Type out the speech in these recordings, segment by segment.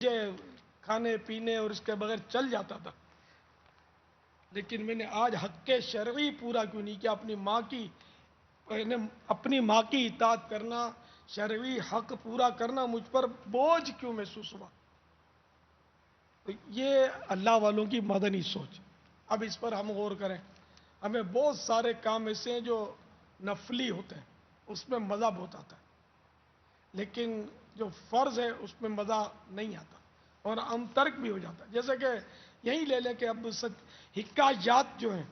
مجھے کھانے پینے اور اس کے بغیر چل جاتا تھا، لیکن میں نے آج حق شرعی پورا کیوں نہیں کیا؟ اپنی ماں کی اطاعت کرنا، شرعی حق پورا کرنا مجھ پر بوجھ کیوں محسوس ہوا؟ تو یہ اللہ والوں کی مدنی سوچ۔ اب اس پر ہم غور کریں۔ ہمیں بہت سارے کام ایسے ہیں جو نفلی ہوتے ہیں، اس میں مزہ بہت آتا ہے، لیکن جو فرض ہے اس میں مزہ نہیں آتا اور ہم ترک بھی ہو جاتا ہے۔ جیسے کہ یہی لے لیں کہ اب حکایات جو ہیں،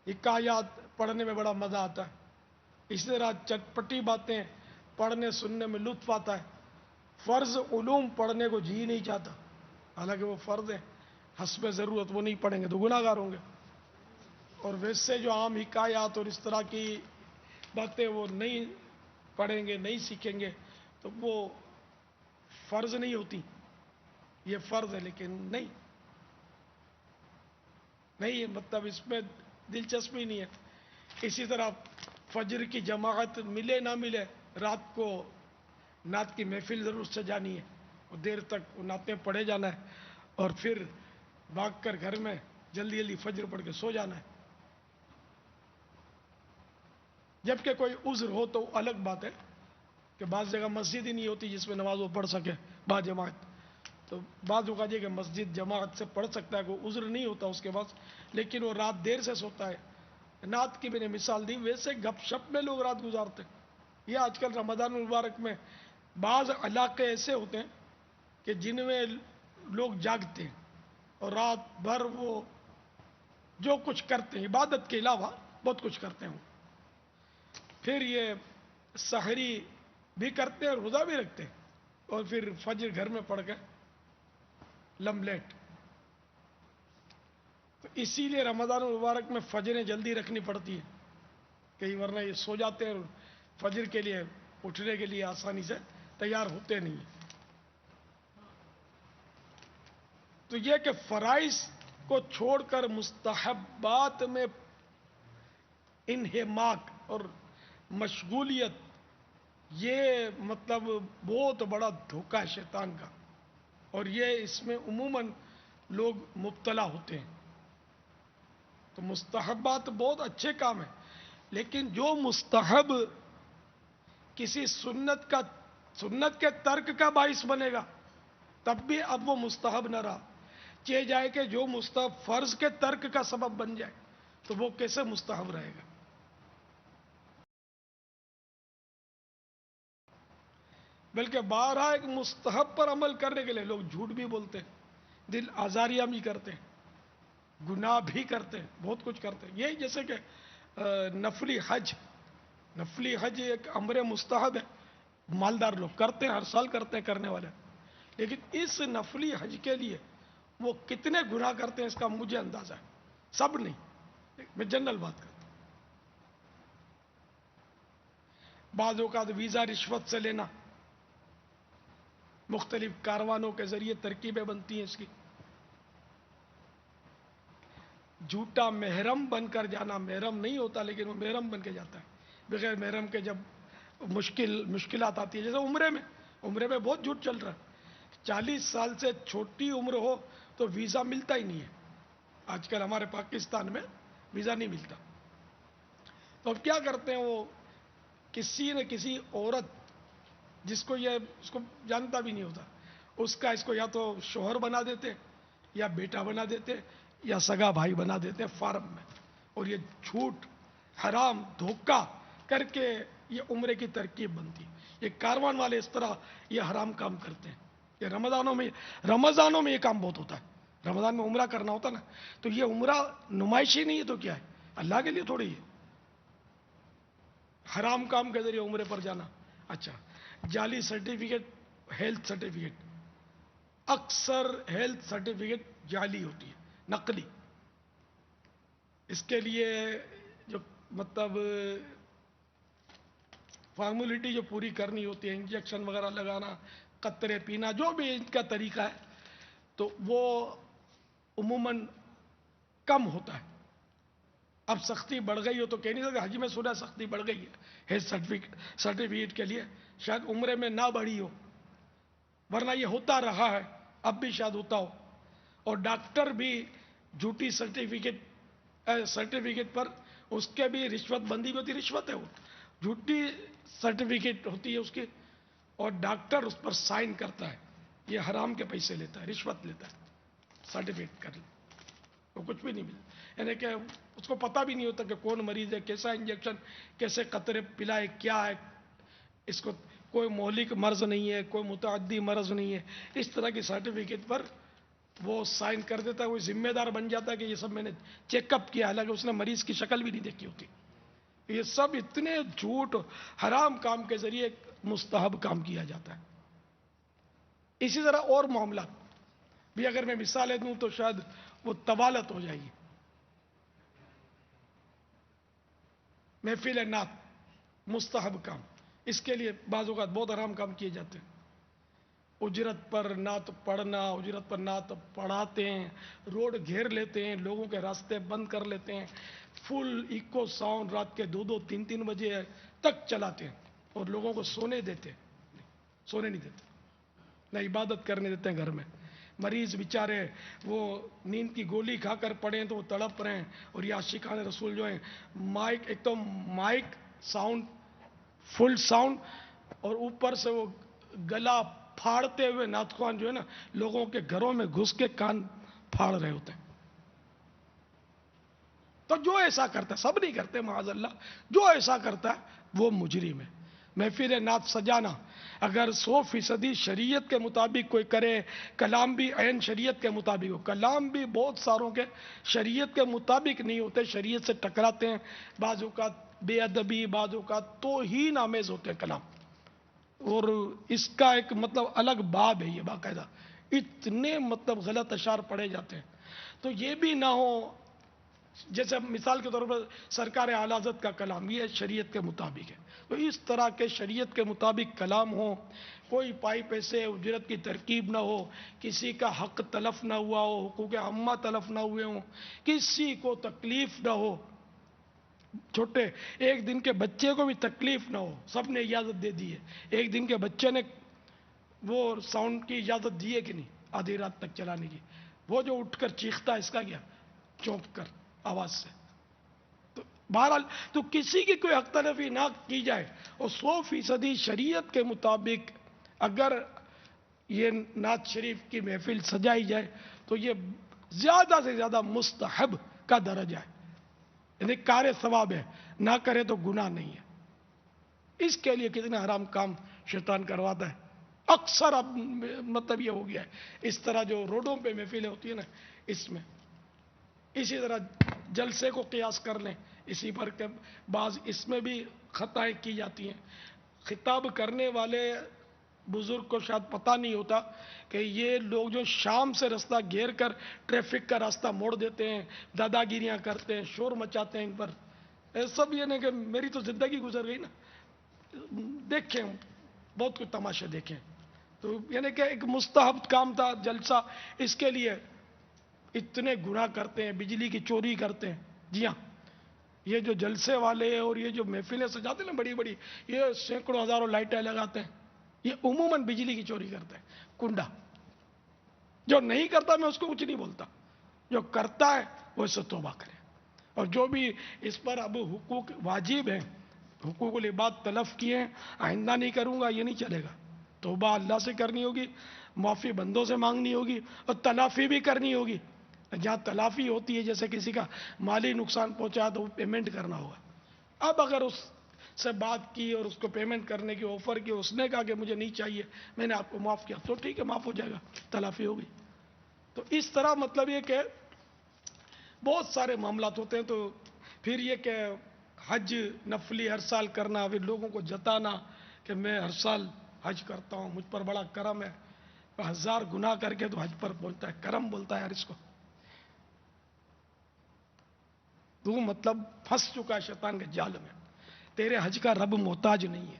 حکایات پڑھنے میں بڑا مزہ آتا ہے، اسی طرح چٹپٹی باتیں پڑھنے سننے میں لطف آتا ہے۔ فرض علوم پڑھنے کو جی نہیں چاہتا، حالانکہ وہ فرض ہے، حسب ضرورت وہ نہیں پڑھیں گے تو گناہ گار ہوں گے۔ اور ویسے جو عام حکایات اور اس طرح کی باتیں وہ نہیں پڑھیں گے، نہیں سیکھیں گے تو وہ فرض نہیں ہوتی۔ یہ فرض ہے لیکن نہیں، مطلب اس میں دلچسپی نہیں ہے۔ اسی طرح فجر کی جماعت ملے نہ ملے، رات کو نعت کی محفل ضرور سجانی ہے اور دیر تک وہ نعتیں پڑھے جانا ہے اور پھر بھاگ کر گھر میں جلدی جلدی فجر پڑھ کے سو جانا ہے۔ جبکہ کوئی عذر ہو تو الگ بات ہے کہ بعض جگہ مسجد ہی نہیں ہوتی جس میں نماز وہ پڑھ سکے با جماعت، تو بعض اوقات یہ کہ مسجد جماعت سے پڑھ سکتا ہے، کوئی عذر نہیں ہوتا اس کے پاس، لیکن وہ رات دیر سے سوتا ہے۔ نعت کی میں نے مثال دی، ویسے گپ شپ میں لوگ رات گزارتے ہیں۔ یہ آج کل رمضان المبارک میں بعض علاقے ایسے ہوتے ہیں کہ جن میں لوگ جاگتے ہیں اور رات بھر وہ جو کچھ کرتے ہیں عبادت کے علاوہ بہت کچھ کرتے ہیں، پھر یہ سحری بھی کرتے ہیں اور روزہ بھی رکھتے ہیں اور پھر فجر گھر میں پڑھ کے لملیٹ۔ تو اسی لیے رمضان المبارک میں فجریں جلدی رکھنی پڑتی ہیں، کئی ورنہ یہ سو جاتے ہیں اور فجر کے لیے اٹھنے کے لیے آسانی سے تیار ہوتے نہیں ہیں۔ تو یہ کہ فرائض کو چھوڑ کر مستحبات میں انہماک اور مشغولیت، یہ مطلب بہت بڑا دھوکہ ہے شیطان کا، اور یہ اس میں عموماً لوگ مبتلا ہوتے ہیں۔ تو مستحبات بہت اچھے کام ہیں، لیکن جو مستحب کسی سنت کے ترک کا باعث بنے گا تب بھی اب وہ مستحب نہ رہا، چاہے جائے کہ جو مستحب فرض کے ترک کا سبب بن جائے تو وہ کیسے مستحب رہے گا؟ بلکہ بارہا ایک مستحب پر عمل کرنے کے لیے لوگ جھوٹ بھی بولتے ہیں، دل آزاریاں بھی کرتے ہیں، گناہ بھی کرتے ہیں، بہت کچھ کرتے ہیں۔ یہی جیسے کہ نفلی حج ایک امر مستحب ہے، مالدار لوگ کرتے ہیں، ہر سال کرتے ہیں کرنے والے، لیکن اس نفلی حج کے لیے وہ کتنے گناہ کرتے ہیں اس کا مجھے اندازہ ہے، سب نہیں، میں جنرل بات کرتا ہوں۔ بعض اوقات ویزا رشوت سے لینا، مختلف کاروانوں کے ذریعے ترکیبیں بنتی ہیں اس کی، جھوٹا محرم بن کر جانا، محرم نہیں ہوتا لیکن وہ محرم بن کے جاتا ہے، بغیر محرم کے جب مشکلات آتی ہے، جیسے عمرے میں بہت جھوٹ چل رہا ہے، 40 سال سے چھوٹی عمر ہو تو ویزا ملتا ہی نہیں ہے، آج کل ہمارے پاکستان میں ویزا نہیں ملتا، تو اب کیا کرتے ہیں، وہ کسی نہ کسی عورت جس کو جانتا بھی نہیں ہوتا، اس کا اس کو یا تو شوہر بنا دیتے یا بیٹا بنا دیتے یا سگا بھائی بنا دیتے فارم میں، اور یہ جھوٹ حرام دھوکہ کر کے یہ عمرے کی ترکیب بنتی ہے۔ یہ کاروان والے اس طرح یہ حرام کام کرتے ہیں، یہ رمضانوں میں یہ کام بہت ہوتا ہے، رمضان میں عمرہ کرنا ہوتا نا، تو یہ عمرہ نمائشی نہیں ہے تو کیا ہے، اللہ کے لیے تھوڑی ہے، حرام کام کے ذریعے عمرے پر جانا۔ اچھا، جعلی سرٹیفکیٹ، ہیلتھ سرٹیفکیٹ، اکثر ہیلتھ سرٹیفکیٹ جعلی ہوتی ہے، نقلی، اس کے لیے جو مطلب فارمولیٹی جو پوری کرنی ہوتی ہے، انجیکشن وغیرہ لگانا، قطرے پینا، جو بھی ان کا طریقہ ہے تو وہ عموماً کم ہوتا ہے۔ اب سختی بڑھ گئی ہو تو کہہ نہیں سکتے، حج میں سنا سختی بڑھ گئی ہے ہیلتھ سرٹیفکیٹ کے لیے، شاید عمرے میں نہ بڑھی ہو، ورنہ یہ ہوتا رہا ہے اب بھی شاید ہوتا ہو. اور ڈاکٹر بھی جھوٹی سرٹیفکیٹ پر اس کے بھی رشوت بندی بھی ہوتی. رشوت ہے وہ, جھوٹی سرٹیفکیٹ ہوتی ہے اس کی, اور ڈاکٹر اس پر سائن کرتا ہے. یہ حرام کے پیسے لیتا ہے, رشوت لیتا ہے سرٹیفکیٹ کر لے, وہ کچھ بھی نہیں ملتا. یعنی کہ اس کو پتہ بھی نہیں ہوتا کہ کون مریض ہے, کیسا انجیکشن, کیسے قطرے پلائے, کیا ہے اس کو, کوئی مہلک مرض نہیں ہے, کوئی متعدی مرض نہیں ہے. اس طرح کی سرٹیفکیٹ پر وہ سائن کر دیتا ہے. وہ ذمہ دار بن جاتا ہے کہ یہ سب میں نے چیک اپ کیا, حالانکہ اس نے مریض کی شکل بھی نہیں دیکھی ہوتی. یہ سب اتنے جھوٹ حرام کام کے ذریعے مستحب کام کیا جاتا ہے. اسی طرح اور معاملات بھی اگر میں مثالیں دوں تو شاید وہ طوالت ہو جائے گی. محفل نعت مستحب کام, اس کے لیے بعض اوقات بہت حرام کام کیے جاتے ہیں. اجرت پر نعت پڑھنا, اجرت پر نعت پڑھاتے ہیں, روڈ گھیر لیتے ہیں, لوگوں کے راستے بند کر لیتے ہیں, فل ایکو ساؤنڈ رات کے 2-2 3-3 بجے تک چلاتے ہیں, اور لوگوں کو سونے نہیں دیتے, نہ عبادت کرنے دیتے ہیں گھر میں. مریض بیچارے وہ نیند کی گولی کھا کر پڑے ہیں تو وہ تڑپ رہے ہیں, اور یہ عاشقان رسول جو ہیں مائک, ایک تو مائک ساؤنڈ فل ساؤنڈ, اور اوپر سے وہ گلا پھاڑتے ہوئے نعت خوان جو ہے نا لوگوں کے گھروں میں گھس کے کان پھاڑ رہے ہوتے ہیں. تو جو ایسا کرتا ہے, سب نہیں کرتے معاذ اللہ, جو ایسا کرتا ہے وہ مجرم ہے. محفل نعت سجانا اگر 100% شریعت کے مطابق کوئی کرے, کلام بھی عین شریعت کے مطابق ہو. کلام بھی بہت ساروں کے شریعت کے مطابق نہیں ہوتے, شریعت سے ٹکراتے ہیں, بعض اوقات بے ادبی, بعض اوقات توہین آمیز ہوتے ہیں کلام, اور اس کا ایک مطلب الگ باب ہے. یہ باقاعدہ اتنے مطلب غلط اشعار پڑھے جاتے ہیں. تو یہ بھی نہ ہو, جیسے مثال کے طور پر سرکار اعلی حضرت کا کلام یہ شریعت کے مطابق ہے, تو اس طرح کے شریعت کے مطابق کلام ہو, کوئی پائی پیسے اجرت کی ترکیب نہ ہو, کسی کا حق تلف نہ ہوا ہو, حقوق عامہ تلف نہ ہوئے ہوں, کسی کو تکلیف نہ ہو, چھوٹے ایک دن کے بچے کو بھی تکلیف نہ ہو, سب نے اجازت دے دی ہے. ایک دن کے بچے نے وہ ساؤنڈ کی اجازت دی ہے کہ نہیں آدھی رات تک چلانے کی, وہ جو اٹھ کر چیختا ہے اس کا کیا, چونک کر آواز سے. تو بہرحال تو کسی کی کوئی حق تلفی نہ کی جائے, اور 100% شریعت کے مطابق اگر یہ نعت شریف کی محفل سجائی جائے تو یہ زیادہ سے زیادہ مستحب کا درجہ ہے, یعنی کار ثواب ہے, نہ کرے تو گناہ نہیں ہے. اس کے لیے کتنے حرام کام شیطان کرواتا ہے. اکثر اب مطلب یہ ہو گیا ہے, اس طرح جو روڈوں پہ محفلیں ہوتی ہیں نا اس میں, اسی طرح جلسے کو قیاس کر لیں اسی پر کہ بعض اس میں بھی خطائیں کی جاتی ہیں. خطاب کرنے والے بزرگ کو شاید پتہ نہیں ہوتا کہ یہ لوگ جو شام سے راستہ گھیر کر ٹریفک کا راستہ موڑ دیتے ہیں, دادا گیریاں کرتے ہیں, شور مچاتے ہیں ان پر, سب یہ نہیں کہ میری تو زندگی گزر گئی نا, دیکھیں بہت کچھ تماشے دیکھیں. تو یعنی کہ ایک مستحب کام تھا جلسہ, اس کے لیے اتنے گناہ کرتے ہیں, بجلی کی چوری کرتے ہیں. جی ہاں, یہ جو جلسے والے اور یہ جو محفلیں سجاتے ہیں نا بڑی بڑی, یہ سینکڑوں ہزاروں لائٹیں لگاتے ہیں, یہ عموماً بجلی کی چوری کرتے ہیں. کنڈا جو نہیں کرتا میں اس کو کچھ نہیں بولتا, جو کرتا ہے وہ اس سے توبہ کرے. اور جو بھی اس پر اب حقوق واجب ہیں, حقوق العباد تلف کیے ہیں, آئندہ نہیں کروں گا یہ نہیں چلے گا. توبہ اللہ سے کرنی ہوگی, معافی بندوں سے مانگنی ہوگی, اور تلافی بھی کرنی ہوگی. جہاں تلافی ہوتی ہے جیسے کسی کا مالی نقصان پہنچا تو وہ پیمنٹ کرنا ہوگا. اب اگر اس سے بات کی اور اس کو پیمنٹ کرنے کی آفر کی, اس نے کہا کہ مجھے نہیں چاہیے, میں نے آپ کو معاف کیا, تو ٹھیک ہے معاف ہو جائے گا, تلافی ہوگی. تو اس طرح مطلب یہ کہ بہت سارے معاملات ہوتے ہیں. تو پھر یہ کہ حج نفلی ہر سال کرنا, پھر لوگوں کو جتانا کہ میں ہر سال حج کرتا ہوں, مجھ پر بڑا کرم ہے, 1000 گناہ کر کے تو حج پر بولتا ہے, کرم بولتا ہے یار اس کو. تو مطلب پھنس چکا ہے شیطان کے جال میں, تیرے حج کا رب محتاج نہیں ہے.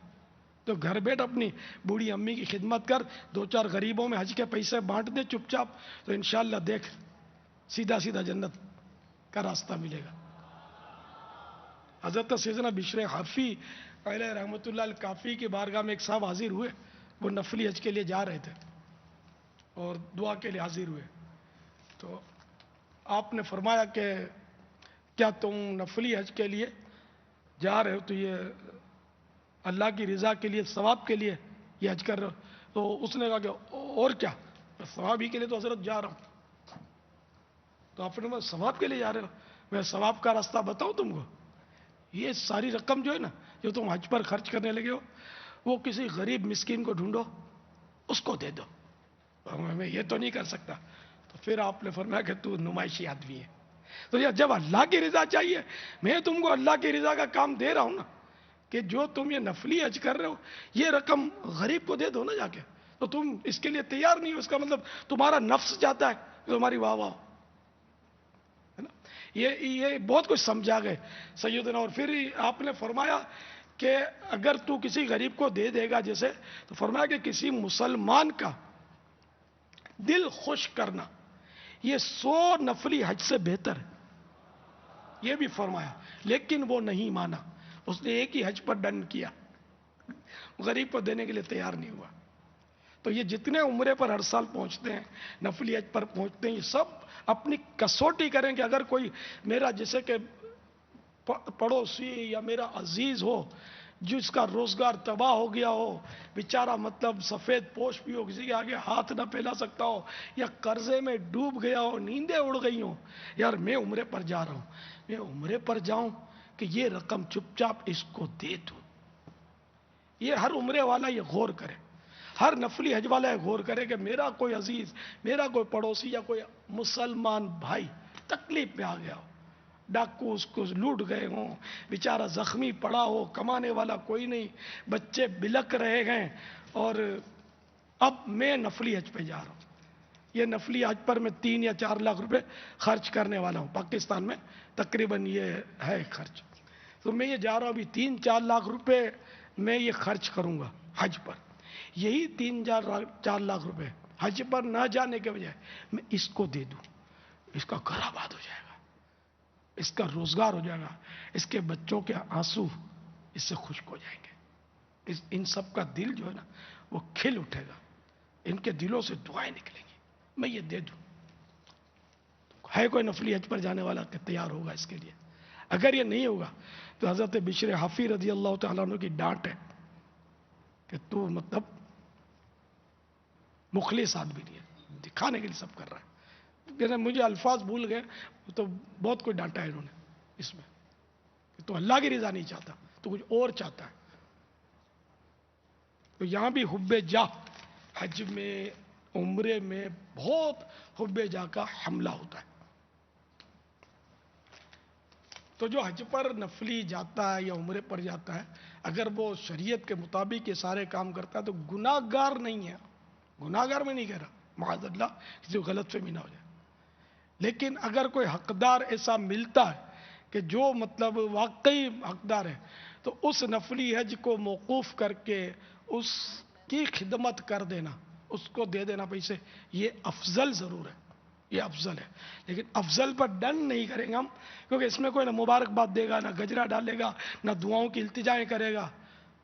تو گھر بیٹھ اپنی بوڑھی امی کی خدمت کر, 2-4 غریبوں میں حج کے پیسے بانٹ دے چپ چاپ, تو انشاءاللہ دیکھ سیدھا سیدھا جنت کا راستہ ملے گا. حضرت سیدنا بشر حافی علیہ رحمۃ اللہ الکافی کی بارگاہ میں ایک صاحب حاضر ہوئے, وہ نفلی حج کے لیے جا رہے تھے. اور دعا کے لیے حاضر ہوئے. تو آپ نے فرمایا کہ کیا تم نفلی حج کے لیے جا رہے ہو تو یہ اللہ کی رضا کے لیے، ثواب کے لیے یہ حج کر رہے ہو؟ تو اس نے کہا کہ اور کیا، ثواب ہی کے لیے تو حضرت جا رہا ہوں. تو آپ نے کہا ثواب کے لیے جا رہے ہو، میں ثواب کا راستہ بتاؤں تم کو. یہ ساری رقم جو ہے نا جو تم حج پر خرچ کرنے لگے ہو، وہ کسی غریب مسکین کو ڈھونڈو، اس کو دے دو. میں یہ تو نہیں کر سکتا. تو پھر آپ نے فرمایا کہ تو نمائشی آدمی ہے. تو یہ جب اللہ کی رضا چاہیے، میں تم کو اللہ کی رضا کا کام دے رہا ہوں نا، کہ جو تم یہ نفلی حج کر رہے ہو یہ رقم غریب کو دے دو نا جا کے. تو تم اس کے لیے تیار نہیں ہو، اس کا مطلب تمہارا نفس چاہتا ہے کہ تمہاری واہ واہ ہے نا. یہ بہت کچھ سمجھا گئے سیدنا. اور پھر آپ نے فرمایا کہ اگر تو کسی غریب کو دے دے گا جیسے، تو فرمایا کہ کسی مسلمان کا دل خوش کرنا یہ 100 نفلی حج سے بہتر ہے. یہ بھی فرمایا، لیکن وہ نہیں مانا. اس نے ایک ہی حج پر ڈن کیا، غریب کو دینے کے لیے تیار نہیں ہوا. تو یہ جتنے عمرے پر ہر سال پہنچتے ہیں، نفلی حج پر پہنچتے ہیں، یہ سب اپنی کسوٹی کریں کہ اگر کوئی میرا جیسے کہ پڑوسی یا میرا عزیز ہو جس کا روزگار تباہ ہو گیا ہو، بیچارہ مطلب سفید پوش بھی ہو، کسی کے آگے ہاتھ نہ پھیلا سکتا ہو، یا قرضے میں ڈوب گیا ہو، نیندیں اڑ گئی ہوں، یار میں عمرے پر جا رہا ہوں، میں عمرے پر جاؤں کہ یہ رقم چپ چاپ اس کو دے دوں. یہ ہر عمرے والا یہ غور کرے، ہر نفلی حج والا یہ غور کرے کہ میرا کوئی عزیز، میرا کوئی پڑوسی یا کوئی مسلمان بھائی تکلیف میں آ گیا ہو، ڈاکو اس کو لوٹ گئے ہوں، بیچارہ زخمی پڑا ہو، کمانے والا کوئی نہیں، بچے بلک رہے ہیں، اور اب میں نفلی حج پہ جا رہا ہوں. یہ نفلی حج پر میں 3 یا 4 لاکھ روپے خرچ کرنے والا ہوں. پاکستان میں تقریباً یہ ہے خرچ. تو میں یہ جا رہا ہوں ابھی 3-4 لاکھ روپے میں یہ خرچ کروں گا حج پر. یہی 3-4 لاکھ روپے حج پر نہ جانے کے بجائے میں اس کو دے دوں، اس کا گھر آباد ہو جائے گا، اس کا روزگار ہو جائے گا، اس کے بچوں کے آنسو اس سے خشک ہو جائیں گے، ان سب کا دل جو ہے نا وہ کھل اٹھے گا، ان کے دلوں سے دعائیں نکلیں گی. میں یہ دے دوں. ہے کوئی نفلی حج پر جانے والا کہ تیار ہوگا اس کے لیے؟ اگر یہ نہیں ہوگا تو حضرت بشر حفی رضی اللہ تعالیٰ عنہ کی ڈانٹ ہے کہ تو مطلب مخلص آدمی نہیں ہے، دکھانے کے لیے سب کر رہا ہے. مجھے الفاظ بھول گئے، تو بہت کوئی ڈانٹا ہے انہوں نے اس میں کہ تو اللہ کی رضا نہیں چاہتا، تو کچھ اور چاہتا ہے. تو یہاں بھی حب جاہ، حج میں عمرے میں بہت حب جاہ کا حملہ ہوتا ہے. تو جو حج پر نفلی جاتا ہے یا عمرے پر جاتا ہے، اگر وہ شریعت کے مطابق یہ سارے کام کرتا ہے تو گناہ گار نہیں ہے. گناہ گار میں نہیں کہہ رہا، معاذ اللہ کسی کو غلط فہمی نہ ہو جائے. لیکن اگر کوئی حقدار ایسا ملتا ہے کہ جو مطلب واقعی حقدار ہے، تو اس نفلی حج کو موقوف کر کے اس کی خدمت کر دینا، اس کو دے دینا پیسے، یہ افضل ضرور ہے، یہ افضل ہے. لیکن افضل پر ڈن نہیں کریں گے ہم، کیونکہ اس میں کوئی نہ مبارکباد دے گا، نہ گجرا ڈالے گا، نہ دعاؤں کی التجائیں کرے گا،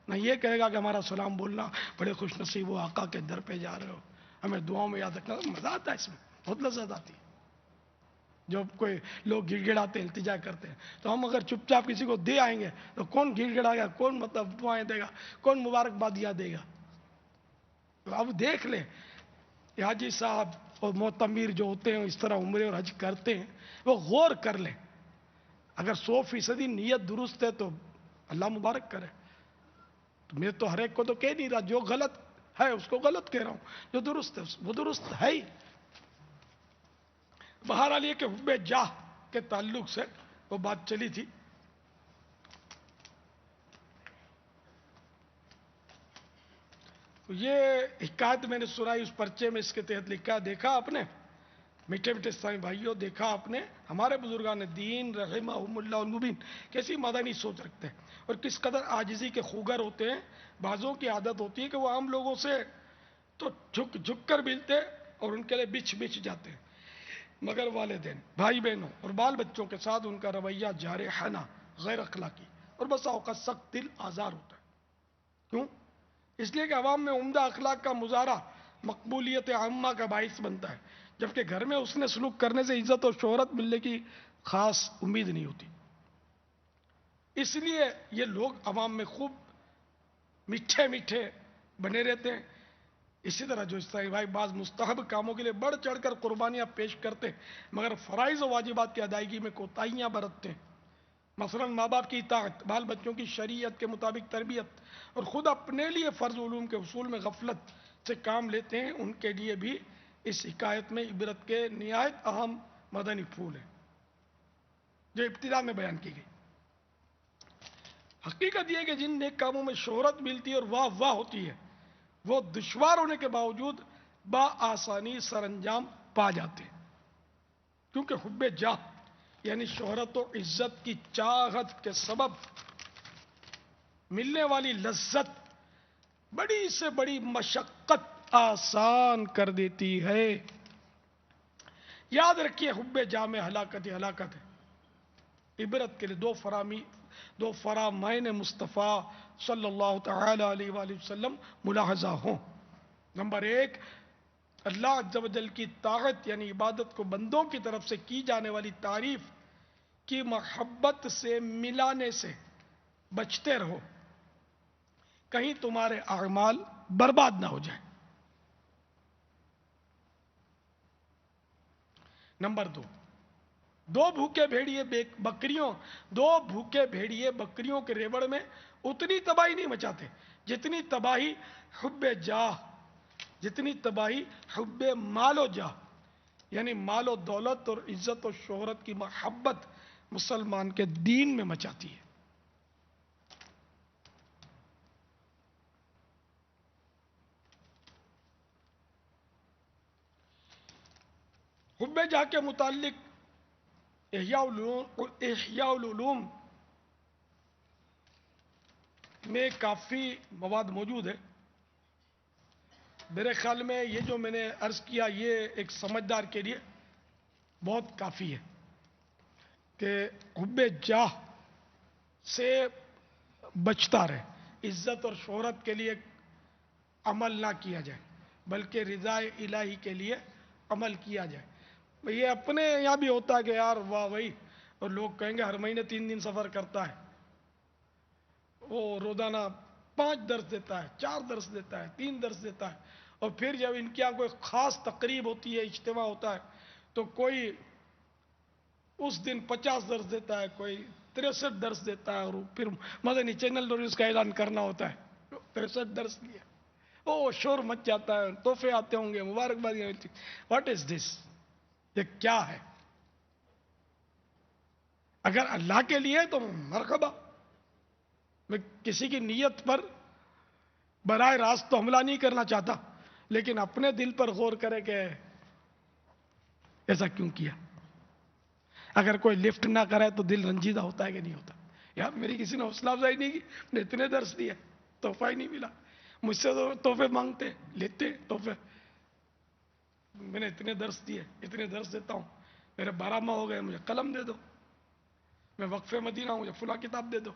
نہ یہ کہے گا کہ ہمارا سلام بولنا، بڑے خوش نصیب ہو آقا کے در پہ جا رہے ہو، ہمیں دعاؤں میں یاد رکھنا. مزہ آتا ہے اس میں، بہت لذت آتی ہے جب کوئی لوگ گڑ گڑاتے ہیں، التجا کرتے ہیں. تو ہم اگر چپ چاپ کسی کو دے آئیں گے تو کون گڑ گڑائے گا، کون مطلب دعائیں دے گا، کون مبارکبادیاں دے گا. تو اب دیکھ لیں حاجی صاحب اور معتمر جو ہوتے ہیں اس طرح عمرے اور حج کرتے ہیں، وہ غور کر لیں. اگر 100% نیت درست ہے تو اللہ مبارک کرے. تو میں تو ہر ایک کو تو کہہ نہیں رہا، جو غلط ہے اس کو غلط کہہ رہا ہوں، جو درست ہے وہ درست ہے ہی. بہرحال یہ کہ حب جاہ کے تعلق سے وہ بات چلی تھی. یہ حکایت میں نے سنائی اس پرچے میں، اس کے تحت لکھا، دیکھا آپ نے میٹھے میٹھے اسلامی بھائیوں، دیکھا آپ نے ہمارے بزرگان دین رحمہم اللہ المبین کیسی مدنی سوچ رکھتے ہیں اور کس قدر عاجزی کے خوگر ہوتے ہیں. بعضوں کی عادت ہوتی ہے کہ وہ عام لوگوں سے تو جھک جھک کر ملتے اور ان کے لیے بچھ بچھ جاتے ہیں، مگر والدین، بھائی بہنوں اور بال بچوں کے ساتھ ان کا رویہ جارحانہ، غیر اخلاقی اور بسا اوقات سخت دل آزار ہوتا ہے. کیوں؟ اس لیے کہ عوام میں عمدہ اخلاق کا مظاہرہ مقبولیت عامہ کا باعث بنتا ہے، جبکہ گھر میں اس نے سلوک کرنے سے عزت اور شہرت ملنے کی خاص امید نہیں ہوتی۔ اس لیے یہ لوگ عوام میں خوب میٹھے میٹھے بنے رہتے ہیں۔ اسی طرح جو اسرائیل بھائی بعض مستحب کاموں کے لیے بڑھ چڑھ کر قربانیاں پیش کرتے ہیں، مگر فرائض و واجبات کی ادائیگی میں کوتاہیاں برتتے ہیں۔ مثلا ماں باپ کی اطاعت، بال بچوں کی شریعت کے مطابق تربیت، اور خود اپنے لیے فرض علوم کے حصول میں غفلت سے کام لیتے ہیں، ان کے لیے بھی اس حکایت میں عبرت کے نہایت اہم مدنی پھول ہیں جو ابتدا میں بیان کی گئی۔ حقیقت یہ کہ جن نیک کاموں میں شہرت ملتی ہے اور واہ واہ ہوتی ہے، وہ دشوار ہونے کے باوجود بآسانی سر انجام پا جاتے ہیں، کیونکہ حب جاہ یعنی شہرت و عزت کی چاہت کے سبب ملنے والی لذت بڑی سے بڑی مشقت آسان کر دیتی ہے۔ یاد رکھیے، حب جاہ میں ہلاکت ہی ہلاکت ہے۔ عبرت کے لیے دو فرامین مصطفیٰ صلی اللہ تعالی علیہ وآلہ وسلم ملاحظہ ہوں۔ نمبر ایک، اللہ عز و جل کی طاعت یعنی عبادت کو بندوں کی طرف سے کی جانے والی تعریف کی محبت سے ملانے سے بچتے رہو، کہیں تمہارے اعمال برباد نہ ہو جائیں۔ نمبر دو بھوکے بھیڑیے بکریوں کے ریوڑ میں اتنی تباہی نہیں مچاتے جتنی تباہی حب مال و جاہ یعنی مال و دولت اور عزت و شہرت کی محبت مسلمان کے دین میں مچاتی ہے۔ حب جاہ کے متعلق احیاء العلوم میں کافی مواد موجود ہے۔ میرے خیال میں یہ جو میں نے عرض کیا یہ ایک سمجھدار کے لیے بہت کافی ہے کہ حب جاہ سے بچتا رہے، عزت اور شہرت کے لیے عمل نہ کیا جائے بلکہ رضا الہی کے لیے عمل کیا جائے۔ یہ اپنے یہاں بھی ہوتا ہے کہ یار واہ بھائی، اور لوگ کہیں گے ہر مہینے 3 دن سفر کرتا ہے، وہ روزانہ 5 درس دیتا ہے، 4 درس دیتا ہے، 3 درس دیتا ہے، اور پھر جب ان کے یہاں کوئی خاص تقریب ہوتی ہے، اجتماع ہوتا ہے، تو کوئی اس دن 50 درس دیتا ہے، کوئی 63 درس دیتا ہے، اور پھر مدنی چینل پر اس کا اعلان کرنا ہوتا ہے 63 درس دیا، او شور مچ جاتا ہے، تحفے آتے ہوں گے، مبارکبادیاں ملتی۔ واٹ از دس؟ یہ کیا ہے؟ اگر اللہ کے لیے تو مرحبا، میں کسی کی نیت پر براہ راست تو حملہ نہیں کرنا چاہتا، لیکن اپنے دل پر غور کرے کہ ایسا کیوں کیا۔ اگر کوئی لفٹ نہ کرے تو دل رنجیدہ ہوتا ہے کہ نہیں ہوتا؟ یار میری کسی نے حوصلہ افزائی نہیں کی، میں نے اتنے درس دیے، تحفہ ہی نہیں ملا۔ مجھ سے تو تحفے مانگتے، لیتے تحفے، میں نے اتنے درس دیے، اتنے درس دیتا ہوں، میرے 12 ماہ ہو گئے، مجھے قلم دے دو، میں وقف مدینہ ہوں، مجھے فلاں کتاب دے دو،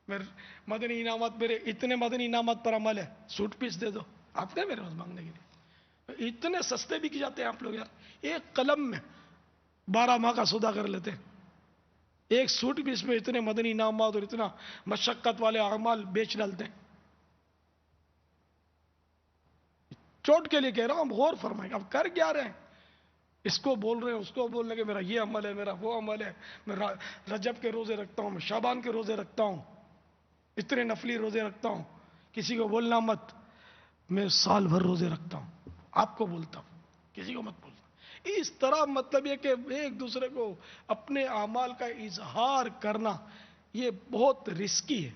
میرے مدنی انعامات، میرے اتنے مدنی انعامات پر عمل ہے، سوٹ پیس دے دو۔ آپ نے میرے پاس مانگنے کے لیے اتنے سستے بک جاتے ہیں آپ لوگ یار، ایک قلم میں 12 ماہ کا سودا کر لیتے ہیں، ایک سوٹ پیس میں اتنے مدنی انعامات اور اتنا مشقت والے اعمال بیچ ڈالتے ہیں۔ چوٹ کے لیے کہہ رہا ہوں، غور فرمائیں، اب کر کیا رہے ہیں؟ اس کو بول رہے ہیں، اس کو بول رہے ہیں کہ میرا یہ عمل ہے، میرا وہ عمل ہے، میں رجب کے روزے رکھتا ہوں، میں شعبان کے روزے رکھتا ہوں، اتنے نفلی روزے رکھتا ہوں، کسی کو بولنا مت، میں سال بھر روزے رکھتا ہوں، آپ کو بولتا ہوں، کسی کو مت بولتا۔ اس طرح مطلب یہ کہ ایک دوسرے کو اپنے اعمال کا اظہار کرنا یہ بہت رسکی ہے،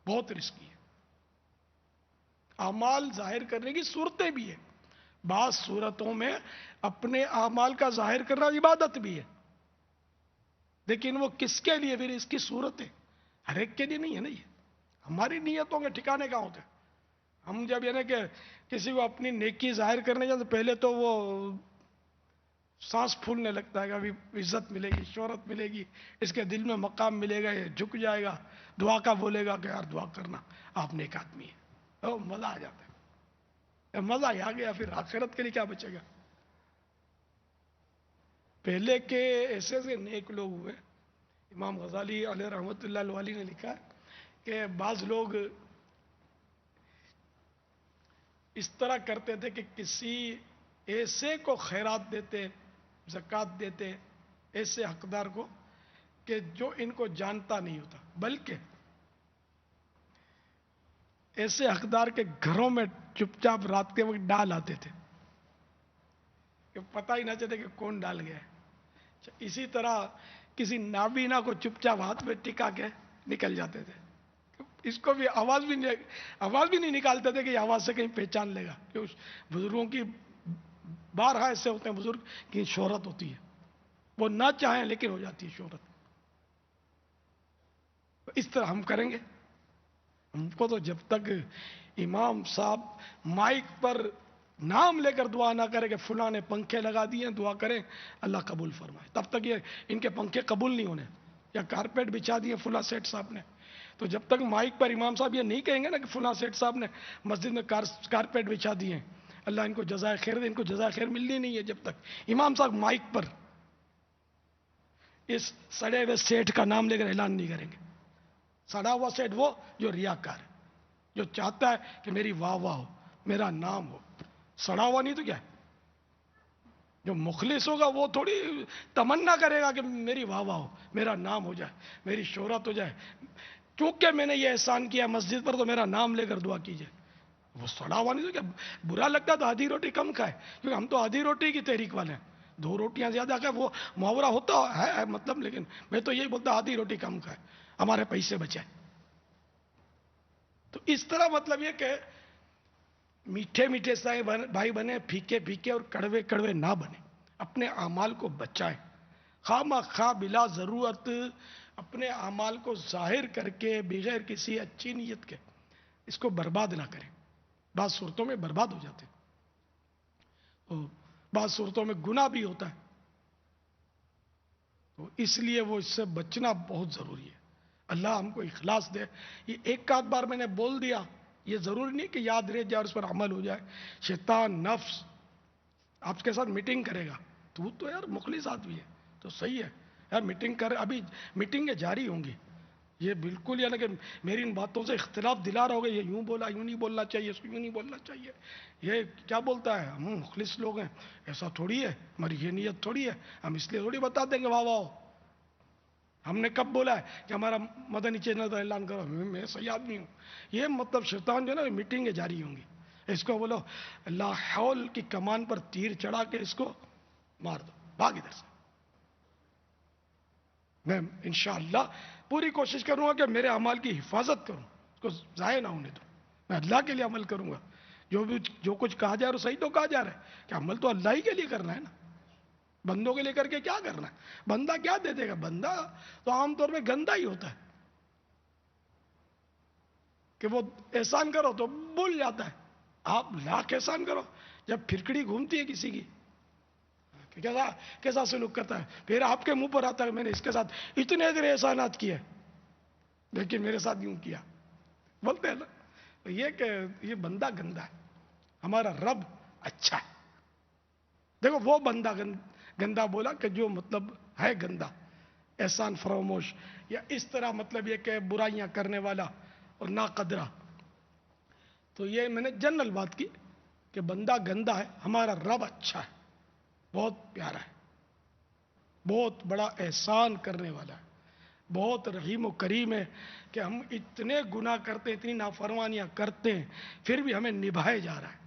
بہت رسکی ہے۔ اعمال ظاہر کرنے کی صورتیں بھی ہیں، بعض صورتوں میں اپنے اعمال کا ظاہر کرنا عبادت بھی ہے، لیکن وہ کس کے لیے؟ پھر اس کی صورت ہے، ہر ایک کے لیے نہیں ہے نا۔ یہ ہماری نیتوں کے ٹھکانے کہاں ہوتے ہیں؟ ہم جب یعنی کہ کسی کو اپنی نیکی ظاہر کرنے جاتے پہلے تو وہ سانس پھولنے لگتا ہے کہ ابھی عزت ملے گی، شہرت ملے گی، اس کے دل میں مقام ملے گا، یہ جھک جائے گا، دعا کا بولے گا کہ یار دعا کرنا، آپ نیک آدمی ہے، مزہ آ جاتا ہے۔ مزہ ہی آ گیا، پھر آخرت کے لیے کیا بچے گا؟ پہلے کے ایسے سے نیک لوگ ہوئے، امام غزالی علیہ رحمۃ اللہ علیہ نے لکھا کہ بعض لوگ اس طرح کرتے تھے کہ کسی ایسے کو خیرات دیتے، زکوٰۃ دیتے، ایسے حقدار کو کہ جو ان کو جانتا نہیں ہوتا، بلکہ ایسے حقدار کے گھروں میں چپ چاپ رات کے وقت ڈال آتے تھے کہ پتہ ہی نہ چلے کہ کون ڈال گیا ہے۔ اسی طرح کسی نابینا کو چپ چاپ ہاتھ میں ٹکا کے نکل جاتے تھے، اس کو بھی آواز بھی نہیں نکالتے تھے کہ یہ آواز سے کہیں پہچان لے گا، کہ اس بزرگوں کی بارہا ایسے ہوتے ہیں بزرگ کی شہرت ہوتی ہے، وہ نہ چاہیں لیکن ہو جاتی ہے شہرت۔ اس طرح ہم کریں گے؟ ہم کو تو جب تک امام صاحب مائک پر نام لے کر دعا نہ کرے کہ فلاں نے پنکھے لگا دیے دعا کریں اللہ قبول فرمائے، تب تک یہ ان کے پنکھے قبول نہیں ہونے، یا کارپیٹ بچھا دیے فلاں سیٹ صاحب نے، تو جب تک مائک پر امام صاحب یہ نہیں کہیں گے نا کہ فلاں سیٹ صاحب نے مسجد میں کارپیٹ بچھا دیے، اللہ ان کو جزائے خیر دے، ان کو جزائے خیر ملنی نہیں ہے جب تک امام صاحب مائک پر اس سڑے ہوئے سیٹ کا نام لے کر اعلان نہیں کریں گے۔ سڑا ہوا سیٹ وہ جو ریاکار ہے، جو چاہتا ہے کہ میری واہ واہ ہو، میرا نام ہو، سڑا ہوا نہیں تو کیا ہے؟ جو مخلص ہوگا وہ تھوڑی تمنا کرے گا کہ میری واہ واہ ہو، میرا نام ہو جائے، میری شہرت ہو جائے، چونکہ میں نے یہ احسان کیا مسجد پر تو میرا نام لے کر دعا کیجئے۔ وہ سڑا ہوا نہیں تو کیا؟ برا لگتا تو آدھی روٹی کم کھائے، کیونکہ ہم تو آدھی روٹی کی تحریک والے ہیں، 2 روٹیاں زیادہ کھائے، وہ محاورہ ہوتا ہے مطلب، لیکن میں تو یہی بولتا آدھی روٹی کم کھائے، ہمارے پیسے بچائے۔ تو اس طرح مطلب یہ کہ میٹھے میٹھے سائے بھائی بنے، پھیکے پھیکے اور کڑوے کڑوے نہ بنے، اپنے اعمال کو بچائیں، خواہ مخواہ بلا ضرورت اپنے اعمال کو ظاہر کر کے بغیر کسی اچھی نیت کے اس کو برباد نہ کریں۔ بعض صورتوں میں برباد ہو جاتے ہیں، بعض صورتوں میں گناہ بھی ہوتا ہے، تو اس لیے وہ اس سے بچنا بہت ضروری ہے۔ اللہ ہم کو اخلاص دے۔ یہ ایک آدھ بار میں نے بول دیا، یہ ضروری نہیں کہ یاد رہ جائے اور اس پر عمل ہو جائے۔ شیطان نفس آپ کے ساتھ میٹنگ کرے گا، تو یار مخلص آدمی ہے تو صحیح ہے یار، میٹنگ کر، ابھی میٹنگیں جاری ہوں گی، یہ بالکل یعنی کہ میری ان باتوں سے اختلاف دلا رہا ہوگا، یہ یوں بولا، یوں نہیں بولنا چاہیے، اس کو یوں نہیں بولنا چاہیے، یہ کیا بولتا ہے، ہم مخلص لوگ ہیں، ایسا تھوڑی ہے، ہماری یہ نیت تھوڑی ہے، ہم اس لیے تھوڑی بتا دیں گے واہ واہ۔ ہم نے کب بولا ہے کہ ہمارا مدنی چینل کا اعلان کرو، میں صحیح آدمی ہوں؟ یہ مطلب شیطان جو ہے نا میٹنگیں جاری ہوں گی، اس کو بولو لا حول کی کمان پر تیر چڑھا کے اس کو مار دو، بھاگ ادھر سے۔ میں انشاءاللہ پوری کوشش کروں گا کہ میرے اعمال کی حفاظت کروں، اس کو ضائع نہ ہونے دوں، میں اللہ کے لیے عمل کروں گا، جو کچھ کہا جا رہا ہے صحیح تو کہا جا رہا ہے کہ عمل تو اللہ ہی کے لیے کرنا ہے نا، بندوں کے لے کر کے کیا کرنا ہے؟ بندہ کیا دے دے گا؟ بندہ تو عام طور میں گندا ہی ہوتا ہے کہ وہ احسان کرو تو بھول جاتا ہے، آپ لاکھ احسان کرو، جب پھرکڑی گھومتی ہے کسی کی کیسا سلوک کرتا ہے، پھر آپ کے منہ پر آتا ہے میں نے اس کے ساتھ اتنے دیر احسانات کیے لیکن میرے ساتھ یوں کیا، بولتے ہیں نا یہ کہ یہ بندہ گندا ہے، ہمارا رب اچھا ہے۔ دیکھو وہ بندہ گندا بولا کہ جو مطلب ہے گندا، احسان فراموش، یا اس طرح مطلب یہ کہ برائیاں کرنے والا اور ناقدرہ، تو یہ میں نے جنرل بات کی کہ بندہ گندا ہے، ہمارا رب اچھا ہے، بہت پیارا ہے، بہت بڑا احسان کرنے والا ہے، بہت رحیم و کریم ہے کہ ہم اتنے گناہ کرتے ہیں، اتنی نافرمانیاں کرتے ہیں، پھر بھی ہمیں نبھائے جا رہا ہے،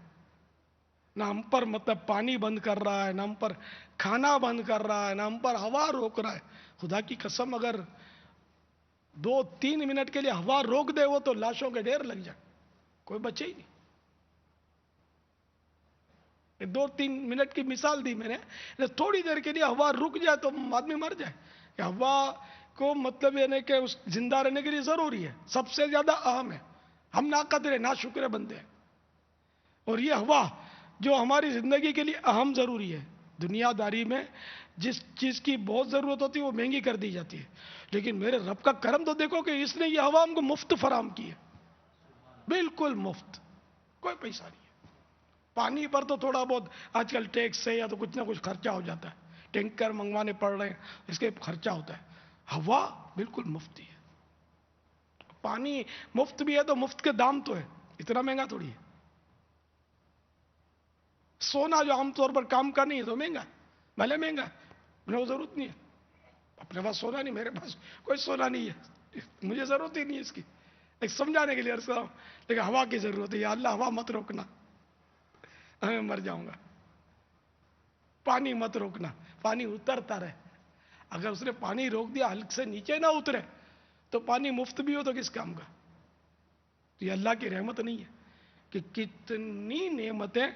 نہ ہم پر مطلب پانی بند کر رہا ہے، نہ ہم پر کھانا بند کر رہا ہے، نہ ہم پر ہوا روک رہا ہے۔ خدا کی قسم اگر 2-3 منٹ کے لیے ہوا روک دے وہ تو لاشوں کے ڈھیر لگ جائے، کوئی بچے ہی نہیں۔ 2-3 منٹ کی مثال دی میں نے، تھوڑی دیر کے لیے ہوا رک جائے تو آدمی مر جائے، کہ ہوا کو مطلب یہ نہیں کہ اس زندہ رہنے کے لیے ضروری ہے، سب سے زیادہ اہم ہے، ہم ناقدر ناشکر بندے ہیں، اور یہ ہوا جو ہماری زندگی کے لیے اہم ضروری ہے۔ دنیا داری میں جس چیز کی بہت ضرورت ہوتی ہے وہ مہنگی کر دی جاتی ہے، لیکن میرے رب کا کرم تو دیکھو کہ اس نے یہ ہوا ہم کو مفت فراہم کی ہے، بالکل مفت، کوئی پیسہ نہیں ہے۔ پانی پر تو تھوڑا بہت آج کل ٹیکس سے یا تو کچھ نہ کچھ خرچہ ہو جاتا ہے، ٹینکر منگوانے پڑ رہے ہیں، اس کے خرچہ ہوتا ہے. ہوا بالکل مفتی ہے. پانی مفت بھی ہے تو مفت کے دام تو ہے، اتنا مہنگا تھوڑی ہے. سونا جو عام طور پر کام کا نہیں ہے تو مہنگا ہے، بھلے مہنگا ہے، مجھے ضرورت نہیں ہے. اپنے پاس سونا نہیں، میرے پاس کوئی سونا نہیں ہے، مجھے ضرورت ہی نہیں ہے اس کی. ایک سمجھانے کے لیے عرض کر رہا ہوں. لیکن ہوا کی ضرورت ہے، یا اللہ ہوا مت روکنا، میں مر جاؤں گا. پانی مت روکنا، پانی اترتا رہے. اگر اس نے پانی روک دیا، حلق سے نیچے نہ اترے، تو پانی مفت بھی ہو تو کس کام کا. تو یہ اللہ کی رحمت نہیں ہے کہ کتنی نعمتیں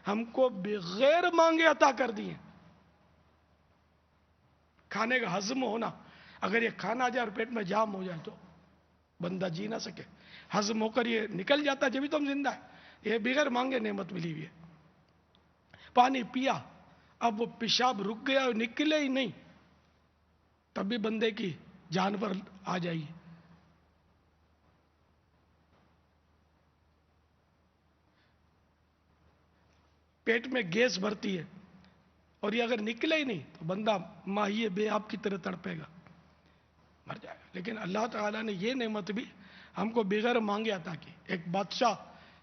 ہم کو بغیر مانگے عطا کر دی ہیں. کھانے کا ہضم ہونا، اگر یہ کھانا جائے اور پیٹ میں جام ہو جائے تو بندہ جی نہ سکے. ہضم ہو کر یہ نکل جاتا ہے جبھی تو ہم زندہ ہے. یہ بغیر مانگے نعمت ملی ہوئی ہے. پانی پیا، اب وہ پیشاب رک گیا اور نکلے ہی نہیں، تب بھی بندے کی جان پر آ جائیے. پیٹ میں گیس بھرتی ہے اور یہ اگر نکلے ہی نہیں تو بندہ ماہی بے آب کی طرح تڑپے گا، مر جائے گا. لیکن اللہ تعالیٰ نے یہ نعمت بھی ہم کو بغیر مانگے عطا کی. ایک بادشاہ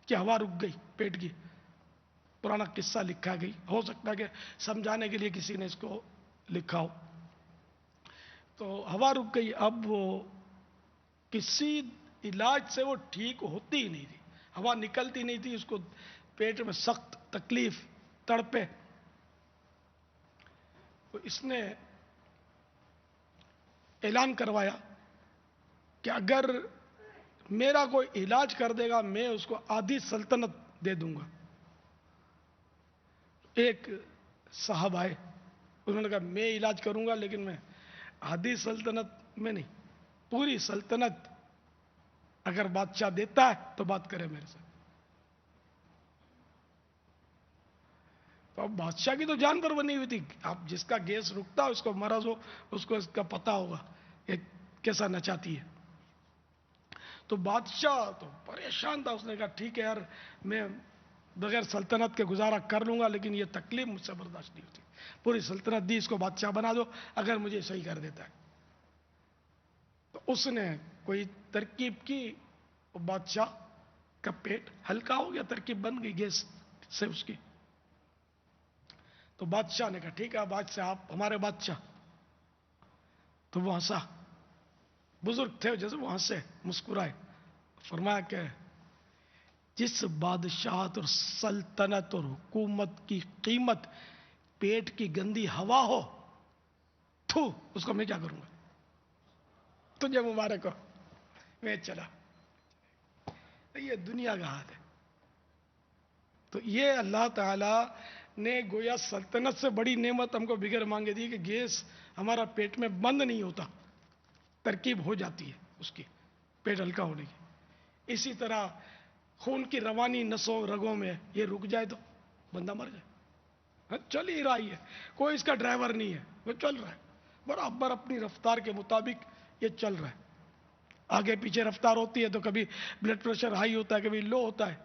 کی ہوا رک گئی پیٹ کی، پرانا قصہ لکھا گئی، ہو سکتا ہے کہ سمجھانے کے لیے کسی نے اس کو لکھا ہو. تو ہوا رک گئی، اب وہ کسی علاج سے وہ ٹھیک ہوتی ہی نہیں تھی، ہوا نکلتی نہیں تھی، اس کو پیٹ میں سخت تکلیف، تڑپے. تو اس نے اعلان کروایا کہ اگر میرا کوئی علاج کر دے گا میں اس کو آدھی سلطنت دے دوں گا. ایک صاحب آئے، انہوں نے کہا میں علاج کروں گا لیکن میں آدھی سلطنت میں نہیں، پوری سلطنت اگر بادشاہ دیتا ہے تو بات کرے میرے سے. تو اب بادشاہ کی تو جان پر بنی ہوئی تھی، اب جس کا گیس رکتا اس کو مرض ہو، اس کو اس کا پتا ہوگا کہ کیسا نچاتی ہے. تو بادشاہ تو پریشان تھا، اس نے کہا ٹھیک ہے یار، میں بغیر سلطنت کے گزارا کر لوں گا لیکن یہ تکلیف مجھ سے برداشت نہیں ہوتی. پوری سلطنت دی، اس کو بادشاہ بنا دو اگر مجھے صحیح کر دیتا ہے. تو اس نے کوئی ترکیب کی، بادشاہ کا پیٹ ہلکا ہو گیا، ترکیب بن گئی گیس سے اس کی. تو بادشاہ نے کہا ٹھیک ہے اب آج سے آپ ہمارے بادشاہ. تو وہ ہنسا، بزرگ تھے جیسے وہ ہنسے، مسکرائے، فرمایا کہ جس بادشاہت اور سلطنت اور حکومت کی قیمت پیٹ کی گندی ہوا ہو، تھو اس کو میں کیا کروں گا، تجھے مبارک ہو، میں چلا. یہ دنیا کا حال ہے. تو یہ اللہ تعالی نے گویا سلطنت سے بڑی نعمت ہم کو بغیر مانگے دی کہ گیس ہمارا پیٹ میں بند نہیں ہوتا، ترکیب ہو جاتی ہے اس کی پیٹ ہلکا ہونے کی. اسی طرح خون کی روانی نسوں رگوں میں یہ رک جائے تو بندہ مر جائے. چل ہی رہی ہے، کوئی اس کا ڈرائیور نہیں ہے، وہ چل رہا ہے برابر اپنی رفتار کے مطابق، یہ چل رہا ہے. آگے پیچھے رفتار ہوتی ہے تو کبھی بلڈ پریشر ہائی ہوتا ہے، کبھی لو ہوتا ہے،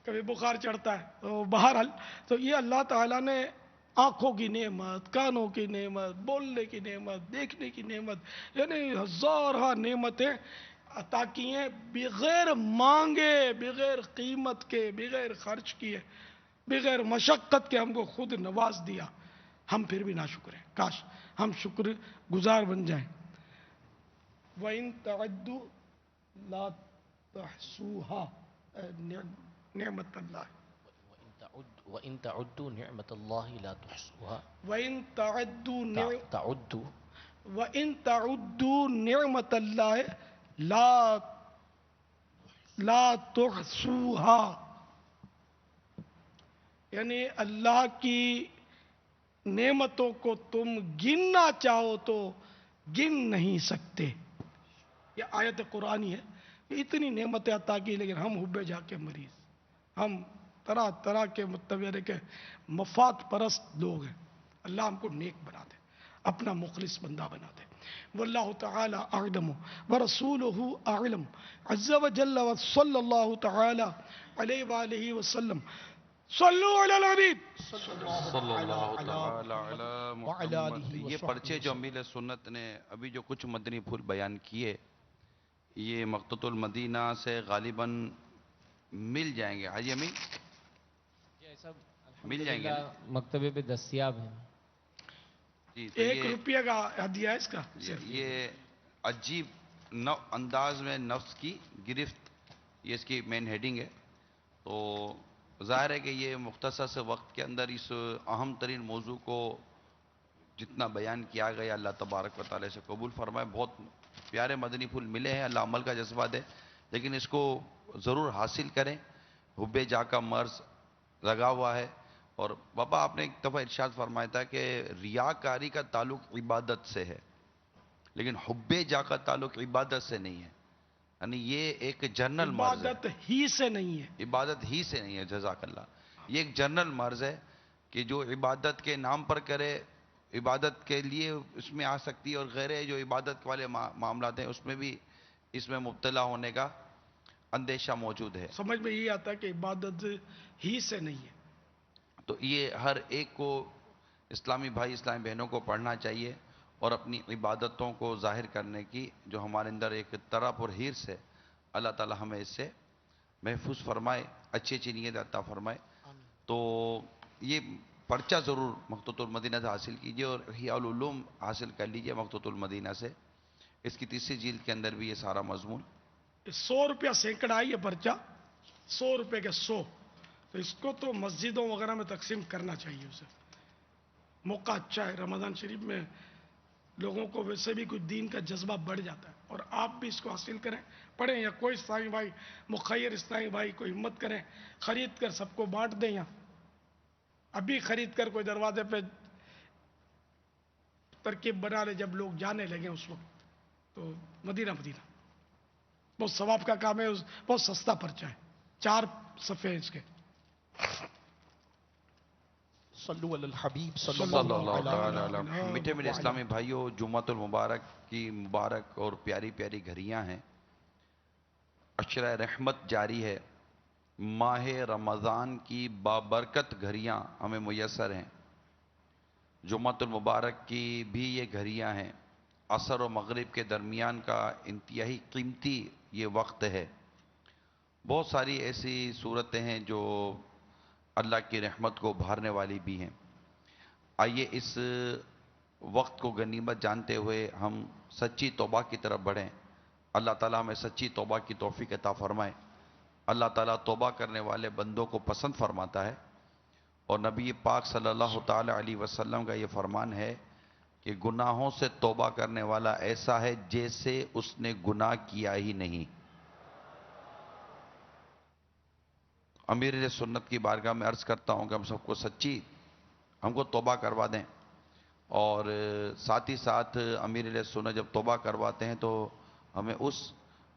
کبھی بخار چڑھتا ہے. تو بہرحال تو یہ اللہ تعالیٰ نے آنکھوں کی نعمت، کانوں کی نعمت، بولنے کی نعمت، دیکھنے کی نعمت، یعنی ہزارہ نعمتیں عطا کی ہیں بغیر مانگے، بغیر قیمت کے، بغیر خرچ کیے، بغیر مشقت کے ہم کو خود نواز دیا. ہم پھر بھی ناشکر ہیں، کاش ہم شکر گزار بن جائیں. وَإِن تَعُدُّوا لَا تُحْصُوهَا، نعمت اللہ. وَإِن تَعُدُّوا نِعْمَةَ اللَّهِ لَا تُحْصُوهَا. وَإِن تَعُدُّوا تعدوا وَإِن تَعُدُّوا نِعْمَةَ اللَّهِ لا تحصوها، یعنی اللہ کی نعمتوں کو تم گننا چاہو تو گن نہیں سکتے. یہ آیت قرآنی ہے. اتنی نعمتیں عطا کی لیکن ہم حب جا کے مریض، ہم طرح طرح کے متبر کے مفاد پرست لوگ ہیں. اللہ ہم کو نیک بنا دے، اپنا مخلص بندہ بنا دے. واللہ تعالی اعلم ورسولہ اعلم عز وجل وصلی اللہ تعالی علیہ وآلہ وسلم صلو علی الحبیب صلی اللہ تعالی علی وعلی محمد. آلہ یہ وصحبہ پرچے جو وسلم. امیر سنت نے ابھی جو کچھ مدنی پھول بیان کیے یہ مقتۃ المدینہ سے غالباً مل جائیں گے. حاجی امین یہ سب مل جائیں گے نا؟ الحمدللہ مکتبے پہ دستیاب ہیں. جی تو 1 روپیہ کا ہدیہ ہے اس کا صرف. یہ عجیب انداز میں نفس کی گرفت، یہ اس کی مین ہیڈنگ ہے. تو ظاہر ہے کہ یہ مختصر سے وقت کے اندر اس اہم ترین موضوع کو جتنا بیان کیا گیا اللہ تبارک و تعالی سے قبول فرمائے. بہت پیارے مدنی پھول ملے ہیں، اللہ عمل کا جذبہ دے، لیکن اس کو ضرور حاصل کریں. حب جا کا مرض لگا ہوا ہے. اور بابا آپ نے ایک دفعہ ارشاد فرمایا تھا کہ ریاکاری کا تعلق عبادت سے ہے، لیکن حب جا کا تعلق عبادت سے نہیں ہے. یعنی یہ ایک جنرل مرض ہے، عبادت ہی سے نہیں ہے. عبادت ہی سے نہیں ہے. جزاک اللہ. یہ ایک جنرل مرض ہے کہ جو عبادت کے نام پر کرے، عبادت کے لیے اس میں آ سکتی ہے، اور غیر جو عبادت والے معاملات ہیں اس میں بھی اس میں مبتلا ہونے کا اندیشہ موجود ہے. سمجھ میں یہ آتا ہے کہ عبادت ہی سے نہیں ہے. تو یہ ہر ایک کو، اسلامی بھائی اسلامی بہنوں کو پڑھنا چاہیے اور اپنی عبادتوں کو ظاہر کرنے کی جو ہمارے اندر ایک طرف اور حرص ہے، اللہ تعالی ہمیں اس سے محفوظ فرمائے، اچھی اچھی نیت عطا فرمائے. تو یہ پرچہ ضرور مقتۃ المدینہ سے حاصل کیجئے اور احیاء العلوم حاصل کر لیجئے مقتۃ المدینہ سے. اس کی 3ری جلد کے اندر بھی یہ سارا مضمون. 100 روپیہ سینکڑا ہے یہ پرچہ، 100 روپے کے 100. تو اس کو تو مسجدوں وغیرہ میں تقسیم کرنا چاہیے. اسے موقع اچھا ہے، رمضان شریف میں لوگوں کو ویسے بھی کچھ دین کا جذبہ بڑھ جاتا ہے، اور آپ بھی اس کو حاصل کریں، پڑھیں، یا کوئی اسلامی بھائی، مخیر اسلامی بھائی کوئی ہمت کریں، خرید کر سب کو بانٹ دیں. یہاں ابھی خرید کر کوئی دروازے پہ ترکیب بنا لے جب لوگ جانے لگیں اس وقت. تو مدینہ بہت ثواب کا کام ہے. بہت سستا پرچہ ہے، 4 صفحے ہیں اس کے. صلو علی الحبیب صلی صلی اللہ اللہ علیہ تعالی علی وسلم. محمد. میٹھے میٹھے اسلامی بھائیوں، جمعۃ المبارک کی مبارک اور پیاری پیاری گھڑیاں ہیں. عشرہ رحمت جاری ہے. ماہ رمضان کی بابرکت گھڑیاں ہمیں میسر ہیں. جمعۃ المبارک کی بھی یہ گھڑیاں ہیں. عصر و مغرب کے درمیان کا انتہائی قیمتی یہ وقت ہے. بہت ساری ایسی صورتیں ہیں جو اللہ کی رحمت کو ابھارنے والی بھی ہیں. آئیے اس وقت کو غنیمت جانتے ہوئے ہم سچی توبہ کی طرف بڑھیں. اللہ تعالیٰ ہمیں سچی توبہ کی توفیق عطا فرمائے. اللہ تعالیٰ توبہ کرنے والے بندوں کو پسند فرماتا ہے، اور نبی پاک صلی اللہ تعالی علیہ وسلم کا یہ فرمان ہے کہ گناہوں سے توبہ کرنے والا ایسا ہے جیسے اس نے گناہ کیا ہی نہیں. امیر سنت کی بارگاہ میں عرض کرتا ہوں کہ ہم سب کو سچی ہم کو توبہ کروا دیں، اور ساتھ ہی ساتھ امیر سنت جب توبہ کرواتے ہیں تو ہمیں اس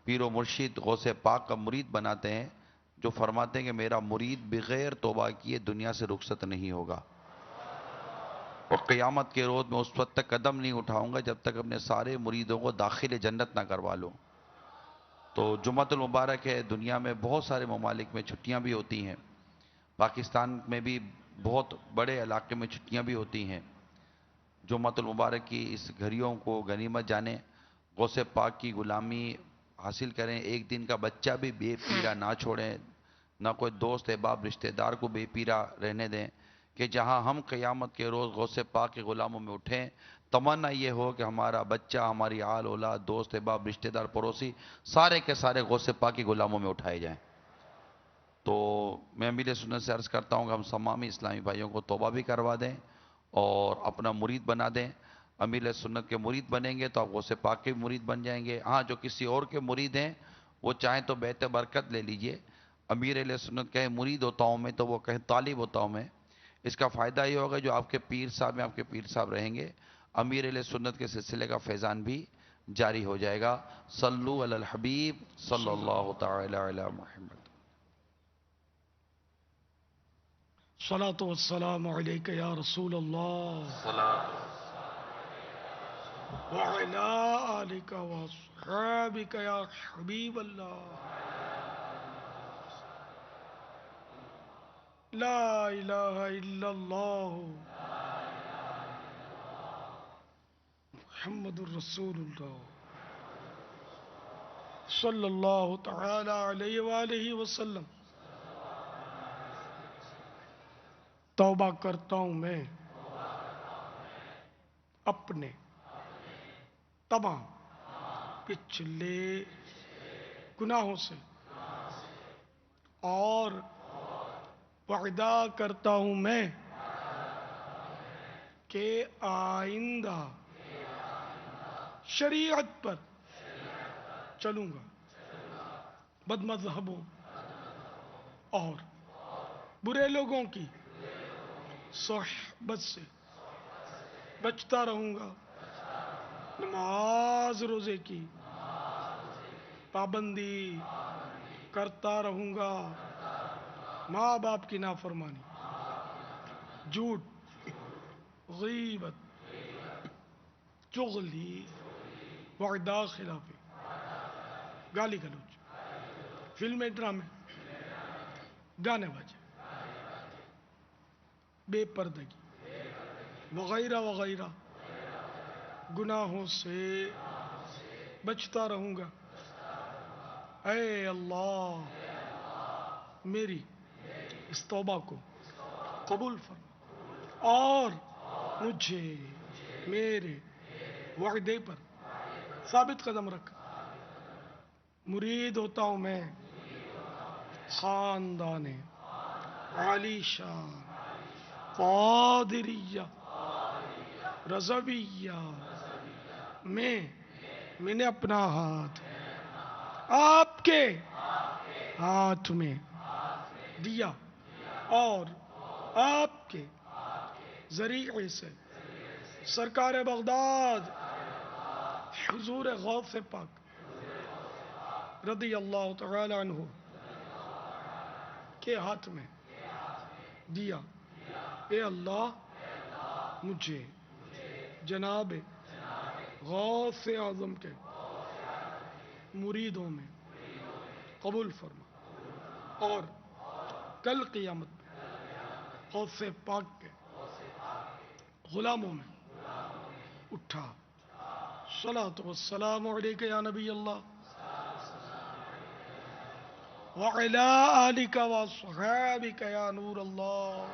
پیر و مرشد غوث پاک کا مرید بناتے ہیں جو فرماتے ہیں کہ میرا مرید بغیر توبہ کیے دنیا سے رخصت نہیں ہوگا، اور قیامت کے روز میں اس وقت تک قدم نہیں اٹھاؤں گا جب تک اپنے سارے مریدوں کو داخل جنت نہ کروا لوں. تو جمعۃ المبارک ہے. دنیا میں بہت سارے ممالک میں چھٹیاں بھی ہوتی ہیں، پاکستان میں بھی بہت بڑے علاقے میں چھٹیاں بھی ہوتی ہیں. جمعۃ المبارک کی اس گھڑیوں کو غنیمت جانیں، غوث پاک کی غلامی حاصل کریں. ایک دن کا بچہ بھی بے پیرا نہ چھوڑیں، نہ کوئی دوست احباب رشتہ دار کو بے پیرا رہنے دیں، کہ جہاں ہم قیامت کے روز غوث پاک کے غلاموں میں اٹھیں، تمنا یہ ہو کہ ہمارا بچہ، ہماری آل اولاد، دوست احباب رشتہ دار پڑوسی سارے کے سارے غوث پاک کے غلاموں میں اٹھائے جائیں. تو میں امیر سنت سے عرض کرتا ہوں کہ ہم تمامی اسلامی بھائیوں کو توبہ بھی کروا دیں اور اپنا مرید بنا دیں. امیر سنت کے مرید بنیں گے تو آپ غوث پاک کے مرید بن جائیں گے. ہاں، جو کسی اور کے مرید ہیں وہ چاہیں تو بیعت برکت لے لیجئے. امیر علیہ سنت کہیں مرید ہوتا ہوں میں تو وہ کہیں طالب ہوتا ہوں میں. اس کا فائدہ یہ ہوگا جو آپ کے پیر صاحب میں آپ کے پیر صاحب رہیں گے، امیر علیہ سنت کے سلسلے کا فیضان بھی جاری ہو جائے گا. صلو علی الحبیب صلی اللہ تعالی علی محمد. صلاۃ والسلام علیک یا رسول اللہ. وعلى آلك وأصحابك يا حبيب الله. لا إله إلا الله محمد رسول الله صلی اللہ تعالی علیہ وآلہ وسلم. توبہ کرتا ہوں میں اپنے تمام پچھلے گناہوں سے اور وعدہ کرتا ہوں میں کہ آئندہ شریعت پر چلوں گا، بد مذہبوں اور برے لوگوں کی صحبت سے بچتا رہوں گا، نماز روزے کی پابندی کرتا رہوں گا، ماں باپ کی نافرمانی، جھوٹ، غیبت، چغلی، وعدہ خلافی، گالی گلوچ، فلمیں، ڈرامے، گانے باجے، بے پردگی وغیرہ وغیرہ گناہوں سے بچتا رہوں گا. اے اللہ میری اس توبہ کو قبول فرما اور مجھے میرے وعدے پر ثابت قدم رکھ. مرید ہوتا ہوں میں خاندان عالی شان قادریہ رضویہ میں نے اپنا ہاتھ آپ کے ہاتھ میں دیا اور آپ کے ذریعے سے سرکار بغداد حضور غوث پاک رضی اللہ تعالی عنہ کے ہاتھ میں دیا. اے اللہ مجھے جناب غوث اعظم کے مریدوں میں قبول فرما اور کل قیامت میں غوث پاک کے غلاموں میں اٹھا. صلاۃ والسلام علیک یا نبی اللہ وعلی آلک واصحابک یا نور اللہ.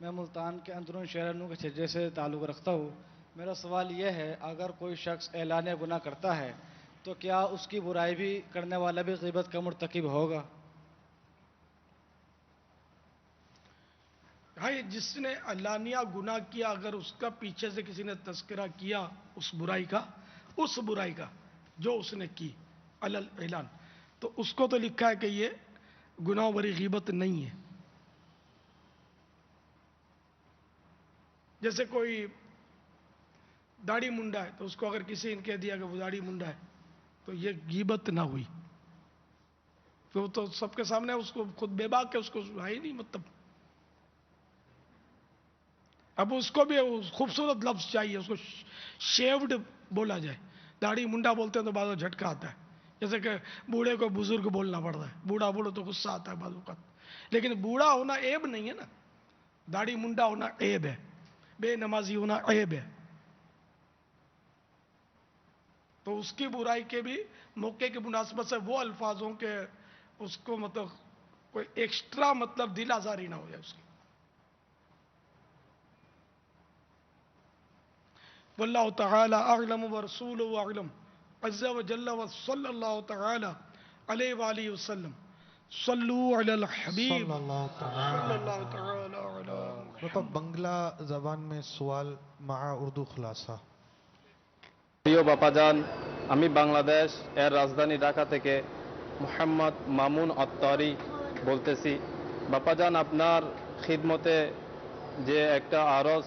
میں ملتان کے اندرون شہرنوں کے چھجے سے تعلق رکھتا ہوں. میرا سوال یہ ہے اگر کوئی شخص اعلانیہ گناہ کرتا ہے تو کیا اس کی برائی بھی کرنے والا بھی غیبت کا مرتکب ہوگا؟ بھائی جس نے علانیہ گناہ کیا اگر اس کا پیچھے سے کسی نے تذکرہ کیا اس برائی کا جو اس نے کی علل اعلان تو اس کو تو لکھا ہے کہ یہ گناہ بری غیبت نہیں ہے. جیسے کوئی داڑھی منڈا ہے تو اس کو اگر کسی نے کہہ دیا کہ وہ داڑھی منڈا ہے تو یہ غیبت نہ ہوئی، تو سب کے سامنے اس کو خود بے باک کے اس کو ہے ہی نہیں. مطلب اب اس کو بھی خوبصورت لفظ چاہیے، اس کو شیوڈ بولا جائے. داڑھی منڈا بولتے ہیں تو بعض جھٹکا آتا ہے، جیسے کہ بوڑھے کو بزرگ بولنا پڑتا ہے. بوڑھا بولو تو غصہ آتا ہے بعض اوقات، لیکن بوڑھا ہونا عیب نہیں ہے نا. داڑھی منڈا ہونا عیب ہے، بے نمازی ہونا عیب ہے. تو اس کی برائی کے بھی موقع کی مناسبت سے وہ الفاظوں کے اس کو مطلب کوئی ایکسٹرا مطلب دل آزاری نہ ہو جائے اس کی. واللہ تعالی اعلم ورسولہ اعلم عز وجل وصلی اللہ تعالی علیہ وآلہ وسلم. صلو علی الحبیب صلی اللہ صلی اللہ تعالی تعالی علی مطلب বাংলা زبان میں سوال مع اردو خلاصہ. প্রিয় বাপাজান, আমি বাংলাদেশ এর রাজধানী ঢাকা থেকে মোহাম্মদ মামুন আত্তারি বলতেছি। বাপাজান, আপনার খিদমতে যে একটা আরজ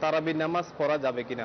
তারাবি নামাজ পড়া যাবে কিনা?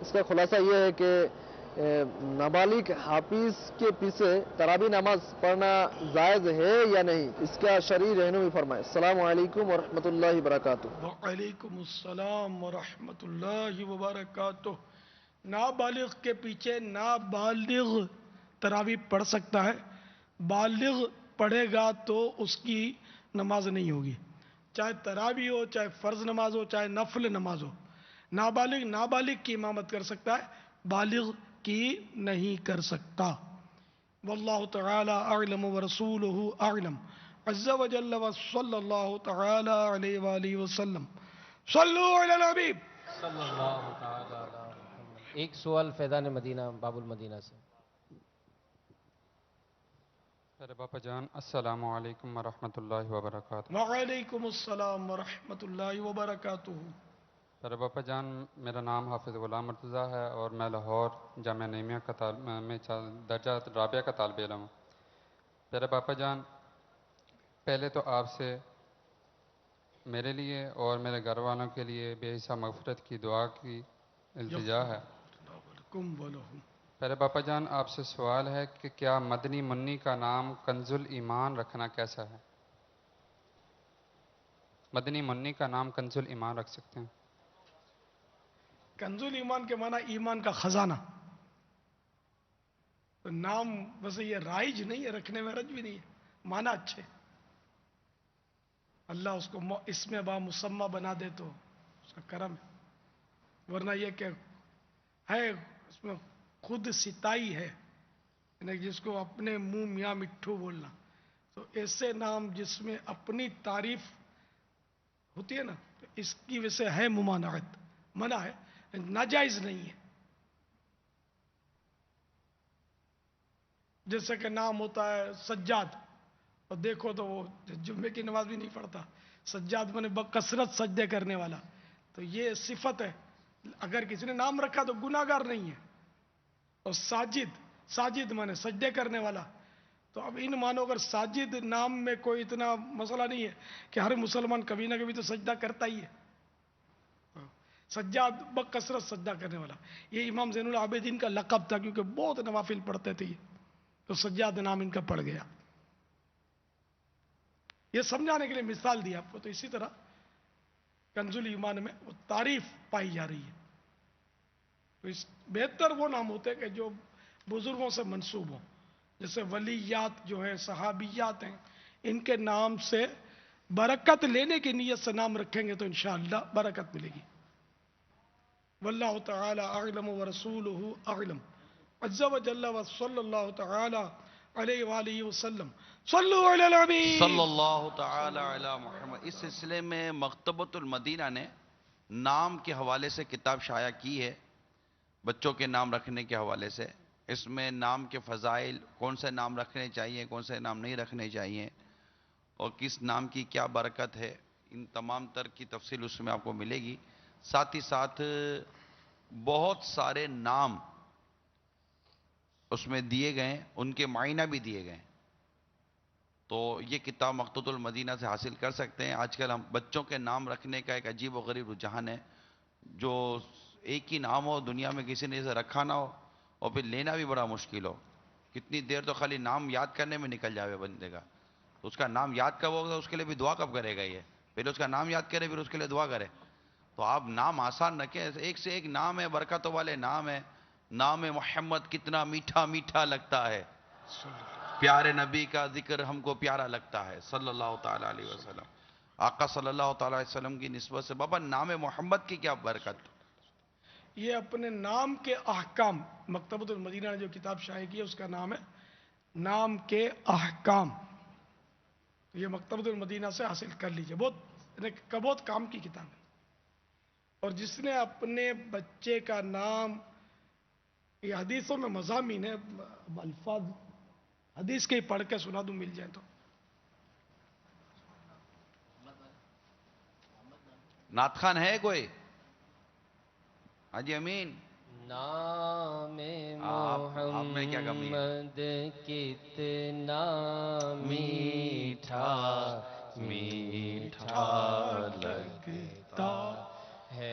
اس کا خلاصہ یہ ہے کہ نابالغ حافظ کے پیچھے تراویح نماز پڑھنا جائز ہے یا نہیں، اس کا شرعی رہنمائی فرمائے۔ السلام علیکم ورحمۃ اللہ وبرکاتہ۔ وعلیکم السلام ورحمۃ اللہ وبرکاتہ۔ نابالغ کے پیچھے نابالغ تراویح پڑھ سکتا ہے، بالغ پڑھے گا تو اس کی نماز نہیں ہوگی، چاہے تراویح ہو، چاہے فرض نماز ہو، چاہے نفل نماز ہو۔ نابالغ کی امامت کر سکتا ہے، بالغ کی نہیں کر سکتا۔ واللہ تعالی اعلم ورسولہ اعلم عز وجل وصلی اللہ تعالی علیہ وآلہ وسلم۔ صلو علی الحبیب۔ صلی اللہ تعالی علی محمد۔ ایک سوال فیضان مدینہ باب المدینہ سے۔ میرے باپا جان السلام علیکم ورحمۃ اللہ وبرکاتہ۔ وعلیکم السلام ورحمۃ اللہ وبرکاتہ۔ میرے باپا جان میرا نام حافظ غلام مرتضیٰ ہے اور میں لاہور جامعہ نعیمیہ میں درجہ رابعہ کا طالب علم ہوں۔ میرے باپا جان پہلے تو آپ سے میرے لیے اور میرے گھر والوں کے لیے بے حساب مغفرت کی دعا کی التجا ہے۔ میرے باپا جان آپ سے سوال ہے کہ کیا مدنی منی کا نام کنز الایمان رکھنا کیسا ہے؟ مدنی منی کا نام کنز الایمان رکھ سکتے ہیں؟ کنز ایمان کے معنی ایمان کا خزانہ، تو نام ویسے یہ رائج نہیں ہے، رکھنے میں رج بھی نہیں ہے، معنی اچھے، اللہ اس کو اس میں با مسمہ بنا دے تو اس کا کرم ہے، ورنہ یہ کہ ہے اس میں خود ستائی ہے، یعنی جس کو اپنے منہ میاں مٹھو بولنا، تو ایسے نام جس میں اپنی تعریف ہوتی ہے نا، تو اس کی وجہ سے ہے ممانعت، منع ہے، ناجائز نہیں ہے۔ جیسے کہ نام ہوتا ہے سجاد، اور دیکھو تو وہ جمعے کی نماز بھی نہیں پڑھتا، سجاد میں نے بکثرت سجدے کرنے والا، تو یہ صفت ہے، اگر کسی نے نام رکھا تو گناہگار نہیں ہے۔ اور ساجد مانے سجدے کرنے والا، تو اب ان مانو اگر ساجد نام میں کوئی اتنا مسئلہ نہیں ہے کہ ہر مسلمان کبھی نہ کبھی تو سجدہ کرتا ہی ہے، سجاد بکثرت سجدہ کرنے والا، یہ امام زین العابدین کا لقب تھا، کیونکہ بہت نوافل پڑھتے تھے یہ، تو سجاد نام ان کا پڑ گیا۔ یہ سمجھانے کے لیے مثال دی آپ کو، تو اسی طرح کنز الایمان میں وہ تعریف پائی جا رہی ہے، تو اس بہتر وہ نام ہوتے ہیں کہ جو بزرگوں سے منسوب ہوں، جیسے ولیات جو ہیں، صحابیات ہیں، ان کے نام سے برکت لینے کی نیت سے نام رکھیں گے تو انشاءاللہ برکت ملے گی۔ واللہ تعالی اعلم ورسولہ اعلم عز وجل وصلی اللہ تعالی علیہ وآلہ وسلم۔ صلو علی الحبیب صلی اللہ تعالی علی محمد۔ اس سلسلے میں مکتبۃ المدینہ نے نام کے حوالے سے کتاب شائع کی ہے، بچوں کے نام رکھنے کے حوالے سے۔ اس میں نام کے فضائل، کون سے نام رکھنے چاہیے، کون سے نام نہیں رکھنے چاہیے، اور کس نام کی کیا برکت ہے، ان تمام تر کی تفصیل اس میں آپ کو ملے گی۔ ساتھ ہی ساتھ بہت سارے نام اس میں دیے گئے، ان کے معنی بھی دیے گئے، تو یہ کتاب مکتبۃ المدینہ سے حاصل کر سکتے ہیں۔ آج کل ہم بچوں کے نام رکھنے کا ایک عجیب و غریب رجحان ہے، جو ایک ہی نام ہو، دنیا میں کسی نے اسے رکھا نہ ہو، اور پھر لینا بھی بڑا مشکل ہو، کتنی دیر تو خالی نام یاد کرنے میں نکل جاوے بندے کا، تو اس کا نام یاد کب ہوگا، اس کے لیے بھی دعا کب کرے گا، یہ پہلے اس کا نام یاد کرے پھر اس کے لیے دعا کرے۔ تو آپ نام آسان رکھیں، ایک سے ایک نام ہے، برکتوں والے نام ہے۔ نام محمد کتنا میٹھا میٹھا لگتا ہے، پیارے نبی کا ذکر ہم کو پیارا لگتا ہے صلی اللہ تعالی علیہ وسلم۔ آقا صلی اللہ تعالی علیہ وسلم کی نسبت سے بابا نام محمد کی کیا برکت؟ یہ اپنے نام کے احکام، مکتبۃ المدینہ نے جو کتاب شائع کی ہے اس کا نام ہے نام کے احکام، یہ مکتبۃ المدینہ سے حاصل کر لیجئے، بہت کام کی کتاب ہے۔ اور جس نے اپنے بچے کا نام، یہ حدیثوں میں مضامین ہے، الفاظ حدیث کے ہی پڑھ کے سنا دوں مل جائے تو۔ نعت خان ہے کوئی؟ حاجی امین؟ نام آپ میں کیا کمی ہے؟ محمد کتنا میٹھا میٹھا لگتا ہے،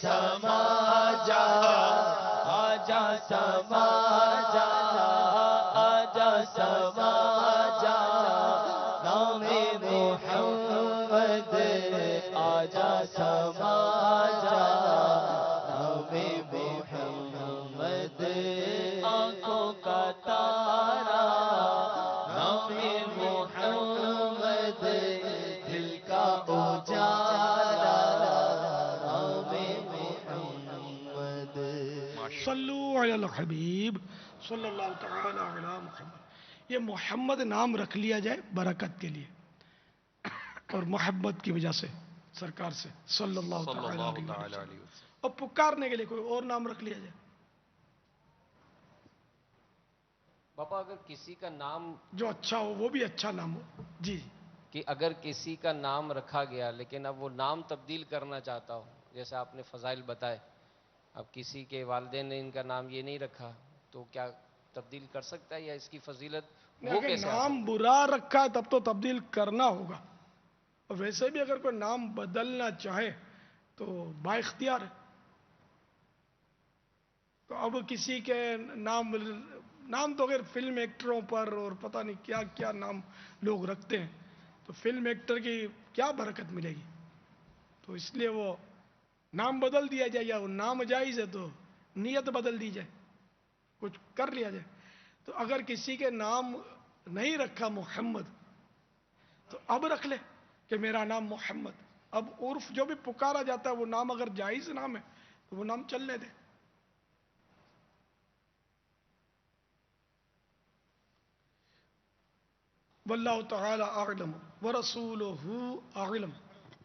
سما جا آجا سما جا آجا سما جا نام محمد آجا سما جا نام محمد آنکھوں کا تارا نام محمد دل کا اجالا نام محمد صلو علی الحبیب صلی اللہ تعالی علی محمد. یہ محمد نام رکھ لیا جائے برکت کے لیے اور محبت کی وجہ سے سرکار سے صلی اللہ تعالی علیہ وسلم. اور پکارنے کے لیے کوئی اور نام رکھ لیا جائے. باپا اگر کسی کا نام جو اچھا ہو وہ بھی اچھا نام ہو. جی کہ اگر کسی کا نام رکھا گیا لیکن اب وہ نام تبدیل کرنا چاہتا ہو، جیسے آپ نے فضائل بتائے، اب کسی کے والدین نے ان کا نام یہ نہیں رکھا تو کیا تبدیل کر سکتا ہے یا اس کی فضیلت وہ اگر کیسے نام برا رکھا ہے تب تو تبدیل کرنا ہوگا، اور ویسے بھی اگر کوئی نام بدلنا چاہے تو با اختیار ہے. تو اب کسی کے نام تو اگر فلم ایکٹروں پر اور پتہ نہیں کیا کیا نام لوگ رکھتے ہیں، تو فلم ایکٹر کی کیا برکت ملے گی؟ تو اس لیے وہ نام بدل دیا جائے، یا وہ نام جائز ہے تو نیت بدل دی جائے، کچھ کر لیا جائے. تو اگر کسی کے نام نہیں رکھا محمد تو اب رکھ لے کہ میرا نام محمد. اب عرف جو بھی پکارا جاتا ہے وہ نام اگر جائز نام ہے تو وہ نام چلنے دے. واللہ تعالی اعلم ورسولہ اعلم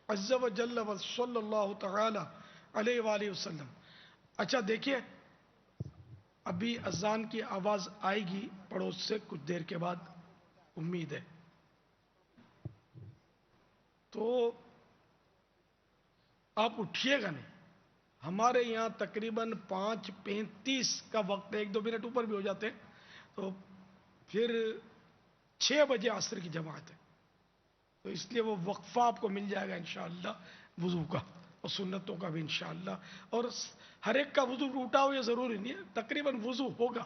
عز و جل و صلی اللہ تعالی علیہ وآلہ وسلم. اچھا دیکھیے، ابھی اذان کی آواز آئے گی پڑوس سے کچھ دیر کے بعد، امید ہے. تو آپ اٹھیے گا نہیں. ہمارے یہاں تقریباً 5:35 کا وقت ہے، 1-2 منٹ اوپر بھی ہو جاتے ہیں. تو پھر 6 بجے عصر کی جماعت ہے، تو اس لیے وہ وقفہ آپ کو مل جائے گا انشاءاللہ وضو کا اور سنتوں کا بھی انشاءاللہ. اور ہر ایک کا وضو ٹوٹا ہو یہ ضروری نہیں ہے، تقریباً وضو ہوگا.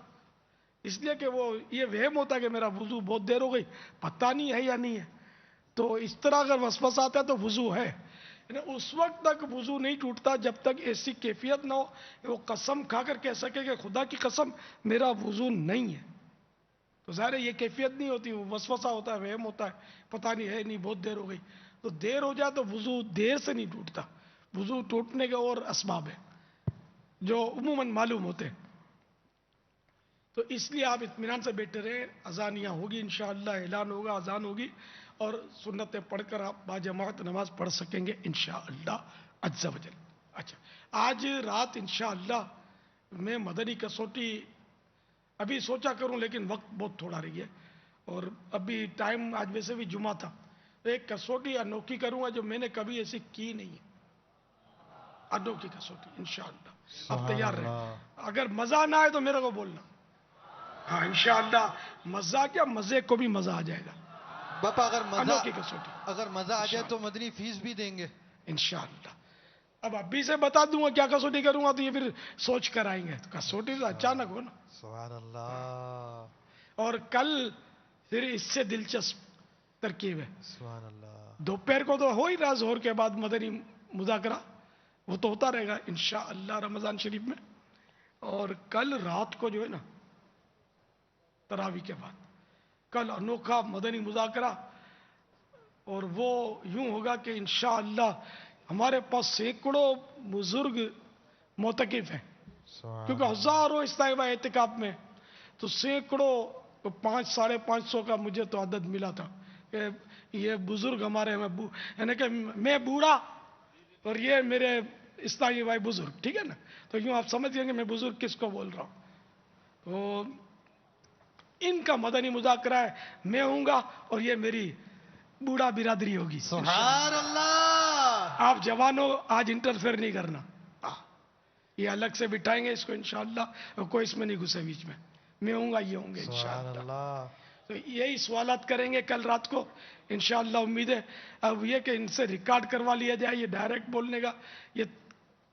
اس لیے کہ وہ یہ وہم ہوتا ہے کہ میرا وضو بہت دیر ہو گئی، پتہ نہیں ہے یا نہیں ہے. تو اس طرح اگر وسوسہ آتا ہے تو وضو ہے. یعنی اس وقت تک وضو نہیں ٹوٹتا جب تک ایسی کیفیت نہ ہو کہ وہ قسم کھا کر کہہ سکے کہ خدا کی قسم میرا وضو نہیں ہے. تو ظاہر ہے یہ کیفیت نہیں ہوتی، وہ وسوسہ ہوتا ہے، وہم ہوتا ہے، پتہ نہیں ہے نہیں بہت دیر ہو گئی. تو دیر ہو جائے تو وضو دیر سے نہیں ٹوٹتا. وضو ٹوٹنے کے اور اسباب ہیں جو عموماً معلوم ہوتے ہیں. تو اس لیے آپ اطمینان سے بیٹھے رہیں. اذان یہاں ہوگی انشاءاللہ، اعلان ہوگا، اذان ہوگی، اور سنتیں پڑھ کر آپ باجماعت نماز پڑھ سکیں گے انشاءاللہ عز و جل. اچھا، آج رات انشاءاللہ میں مدنی کسوٹی ابھی سوچا کروں، لیکن وقت بہت تھوڑا رہی ہے، اور ابھی ٹائم آج ویسے بھی جمعہ تھا. ایک کسوٹی انوکھی کروں گا جو میں نے کبھی ایسی کی نہیں ہے، انوکھی کسوٹی انشاءاللہ. اب تیار رہیں. اگر مزہ نہ آئے تو میرے کو بولنا. ہاں انشاءاللہ مزہ کیا، مزے کو بھی مزہ آ جائے گا. باپا انوکھی کسوٹی اگر مزہ آ جائے تو مدنی فیس بھی دیں گے انشاءاللہ. اب ابھی سے بتا دوں گا کیا کسوٹی کروں گا تو یہ پھر سوچ کر آئیں گے. تو کسوٹی تو اچانک ہو نا. سبحان اللہ، اور کل پھر اس سے دلچسپ ترکیب ہے. سبحان اللہ. دوپہر کو تو ہو ہی رہا ظہر کے بعد مدنی مذاکرہ، وہ تو ہوتا رہے گا انشاءاللہ رمضان شریف میں. اور کل رات کو جو ہے نا تراویح کے بعد کل انوکھا مدنی مذاکرہ، اور وہ یوں ہوگا کہ انشاءاللہ ہمارے پاس سینکڑوں بزرگ معتکف ہیں، کیونکہ ہزاروں استائبہ اعتکاف میں، تو سینکڑوں 500-550 کا مجھے تو عدد ملا تھا کہ یہ بزرگ ہمارے ہیں. یعنی کہ میں بوڑھا اور یہ میرے استائی بھائی بزرگ، ٹھیک ہے نا. تو یوں آپ سمجھ گئے کہ میں بزرگ کس کو بول رہا ہوں. تو ان کا مدنی مذاکرہ ہے، میں ہوں گا اور یہ میری بوڑھا برادری ہوگی. سبحان اللہ. آپ جوانوں آج انٹرفیئر نہیں کرنا، یہ الگ سے بٹھائیں گے اس کو انشاءاللہ، اور کوئی اس میں نہیں گھسے بیچ میں. میں ہوں گا، یہ ہوں گے سبحان انشاءاللہ. اللہ. تو یہی سوالات کریں گے کل رات کو انشاءاللہ. امید ہے اب یہ کہ ان سے ریکارڈ کروا لیا جائے، یہ ڈائریکٹ بولنے کا یہ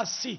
80।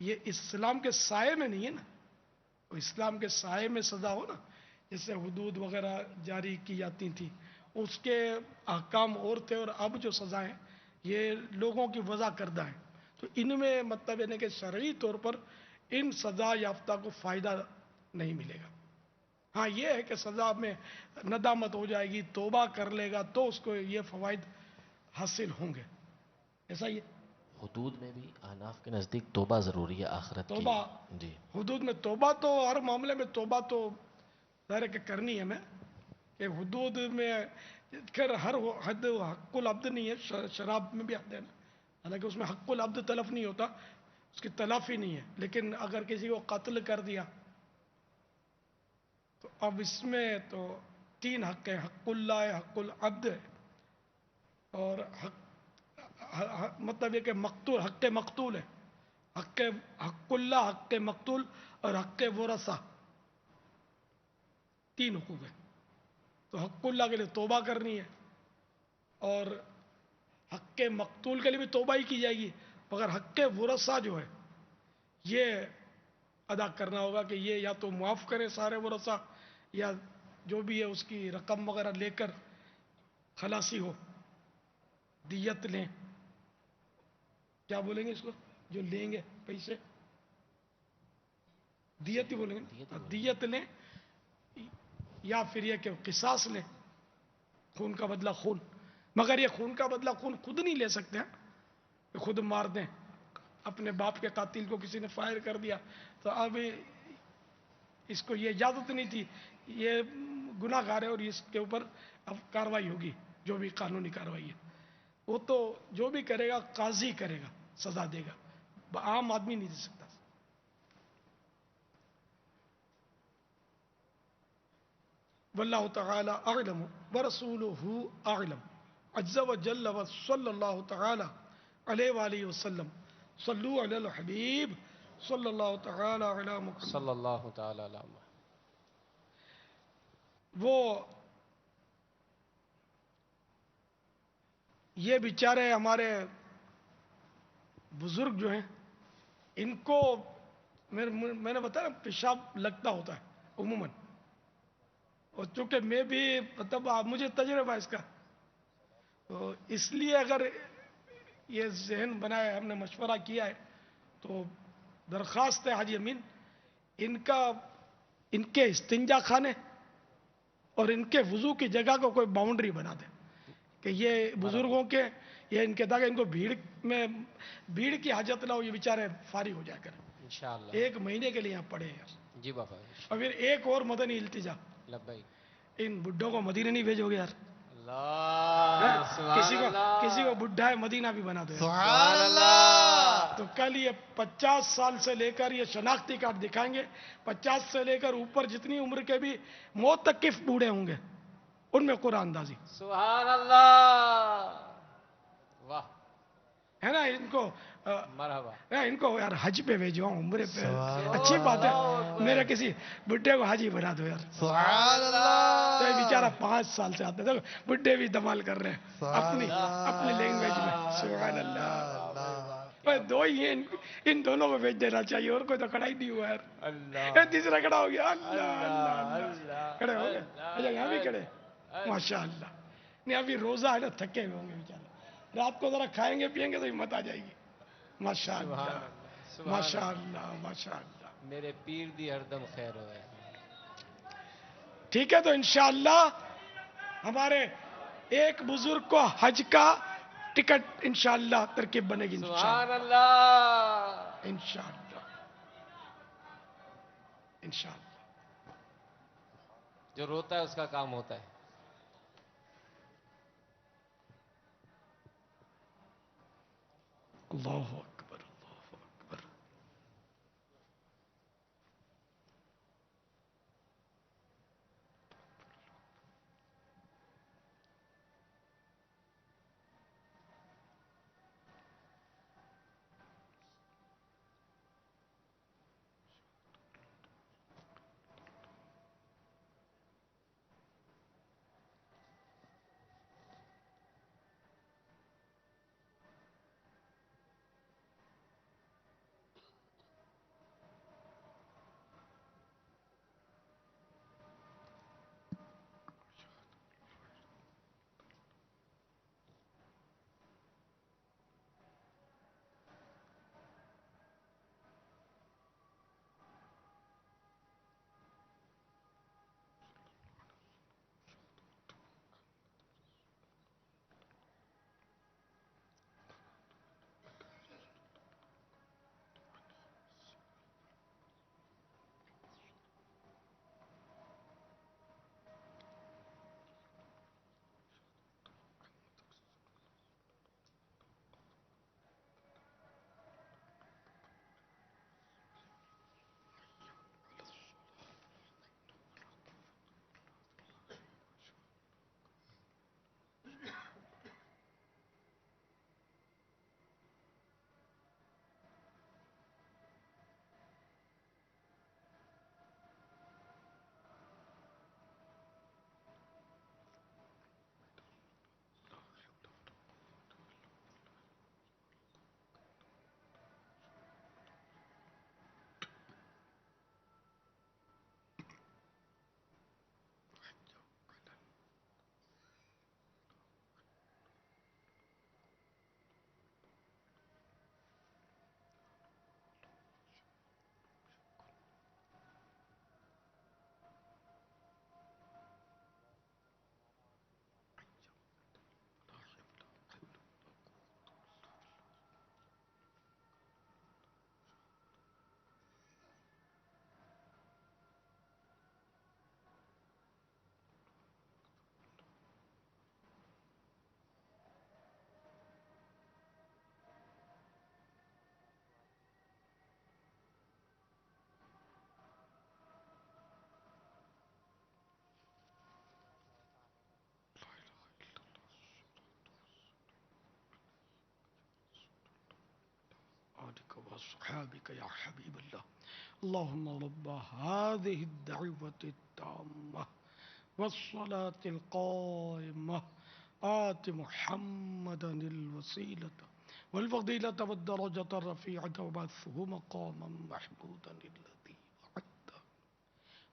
یہ اسلام کے سائے میں نہیں ہے نا. وہ اسلام کے سائے میں سزا ہو نا، جیسے حدود وغیرہ جاری کی جاتی تھیں، اس کے احکام اور تھے، اور اب جو سزائیں یہ لوگوں کی وضع کردہ ہیں. تو ان میں مطلب یعنی کہ شرعی طور پر ان سزا یافتہ کو فائدہ نہیں ملے گا. ہاں یہ ہے کہ سزا میں ندامت ہو جائے گی، توبہ کر لے گا تو اس کو یہ فوائد حاصل ہوں گے. ایسا ہی ہے. حدود میں بھی احناف کے نزدیک توبہ ضروری ہے آخرت کی. توبہ جی. حدود میں توبہ تو ہر معاملے میں توبہ تو ظاہر ہے کہ کرنی ہے. میں کہ حدود میں خیر ہر حد حق العبد نہیں ہے. شراب میں بھی حد ہے نا، حالانکہ اس میں حق العبد تلف نہیں ہوتا، اس کی تلافی نہیں ہے. لیکن اگر کسی کو قتل کر دیا تو اب اس میں تو 3 حق ہیں. حق اللہ ہے، حق العبد ہے، اور مطلب یہ کہ مقتول، حق مقتول ہے. حق اللہ، حق مقتول اور حق ورثہ، 3 حقوق ہیں. تو حق اللہ کے لیے توبہ کرنی ہے، اور حق مقتول کے لیے بھی توبہ ہی کی جائے گی، مگر حق ورثہ جو ہے یہ ادا کرنا ہوگا کہ یہ یا تو معاف کرے سارے ورثہ، یا جو بھی ہے اس کی رقم وغیرہ لے کر خلاصی ہو، دیت لیں. کیا بولیں گے اس کو جو لیں گے پیسے؟ دیت ہی بولیں گے. دیت لیں، یا پھر یہ کہ قصاص لیں، خون کا بدلہ خون. مگر یہ خون کا بدلہ خون خود نہیں لے سکتے ہیں کہ خود مار دیں. اپنے باپ کے قاتل کو کسی نے فائر کر دیا تو اب اس کو یہ اجازت نہیں تھی، یہ گناہ گار ہے، اور اس کے اوپر اب کارروائی ہوگی، جو بھی قانونی کارروائی ہے. وہ تو جو بھی کرے گا قاضی کرے گا، سزا دے گا، عام آدمی نہیں دے سکتا. واللہ تعالی اعلم ورسولہ اعلم عز وجل وصلی اللہ تعالی علیہ وآلہ وسلم. صلو علی الحبیب صلی اللہ تعالی علی محمد صلی اللہ تعالی علیہ وسلم. وہ یہ بیچارے ہمارے بزرگ جو ہیں، ان کو میں نے بتایا پیشاب لگتا ہوتا ہے عموماً، اور چونکہ میں بھی مطلب مجھے تجربہ اس کا، تو اس لیے اگر یہ ذہن بنایا، ہم نے مشورہ کیا ہے، تو درخواست ہے حاجی امین ان کے استنجا خانے اور ان کے وضو کی جگہ کو کوئی باؤنڈری بنا دے کہ یہ بزرگوں کے، یہ ان کے تاکہ ان کو بھیڑ کی حاجت نہ ہو، یہ بیچارے فارغ ہو جائے کریں. انشاءاللہ. 1 مہینے کے لیے یہاں پڑے ہیں. جی باپا. اور پھر ایک اور مدنی التجا، لبیک. ان بڈھوں کو مدینہ نہیں بھیجو گے یار. اللہ کسی کو بڈھا ہے مدینہ بھی بنا دو. سبحان اللہ. تو کل یہ 50 سال سے لے کر یہ شناختی کارڈ دکھائیں گے، 50 سے لے کر اوپر جتنی عمر کے بھی موتقف بوڑھے ہوں گے، ان میں قرآن اندازی. سبحان اللہ. واہ. ہے نا. ان کو مرحبا. ان کو یار حج پہ بھیجو، عمرے پہ. اچھی بات ہے، میرے کسی بڈھے کو حاجی بنا دو یار. سبحان اللہ. تو یہ بیچارہ 5 سال سے آتے ہیں، بڈھے بھی دمال کر رہے ہیں اپنی لینگویج میں. سبحان اللہ. 2 ہی ہیں، ان دونوں کو بھیج دینا چاہیے، اور کوئی تو کھڑا ہی نہیں ہوا یار. اللہ. تیسرا کھڑا ہو گیا. اللہ اللہ. کھڑے ہو گئے. اچھا یہاں بھی کھڑے. ماشاء اللہ. نہیں ابھی روزہ ہے نا، تھکے ہوئے ہوں گے بیچارے. رات کو ذرا کھائیں گے پیئیں گے تو ہمت آ جائے گی. ماشاء اللہ ماشاء اللہ ماشاء اللہ. میرے پیر دی ہر دم خیر ہوئے. ٹھیک ہے، تو انشاءاللہ ہمارے ایک بزرگ کو حج کا ٹکٹ انشاءاللہ ترکیب بنے گی. سبحان اللہ. انشاءاللہ انشاءاللہ. جو روتا ہے اس کا کام ہوتا ہے. اللہ اکبر اللہ اکبر. وأصحابك يا حبيب الله اللهم رب هذه الدعوة التامة والصلاة القائمة آت محمدا الوسيلة والفضيلة والدرجة الرفيعة وبعثه مقاما محمودا الذي وعدته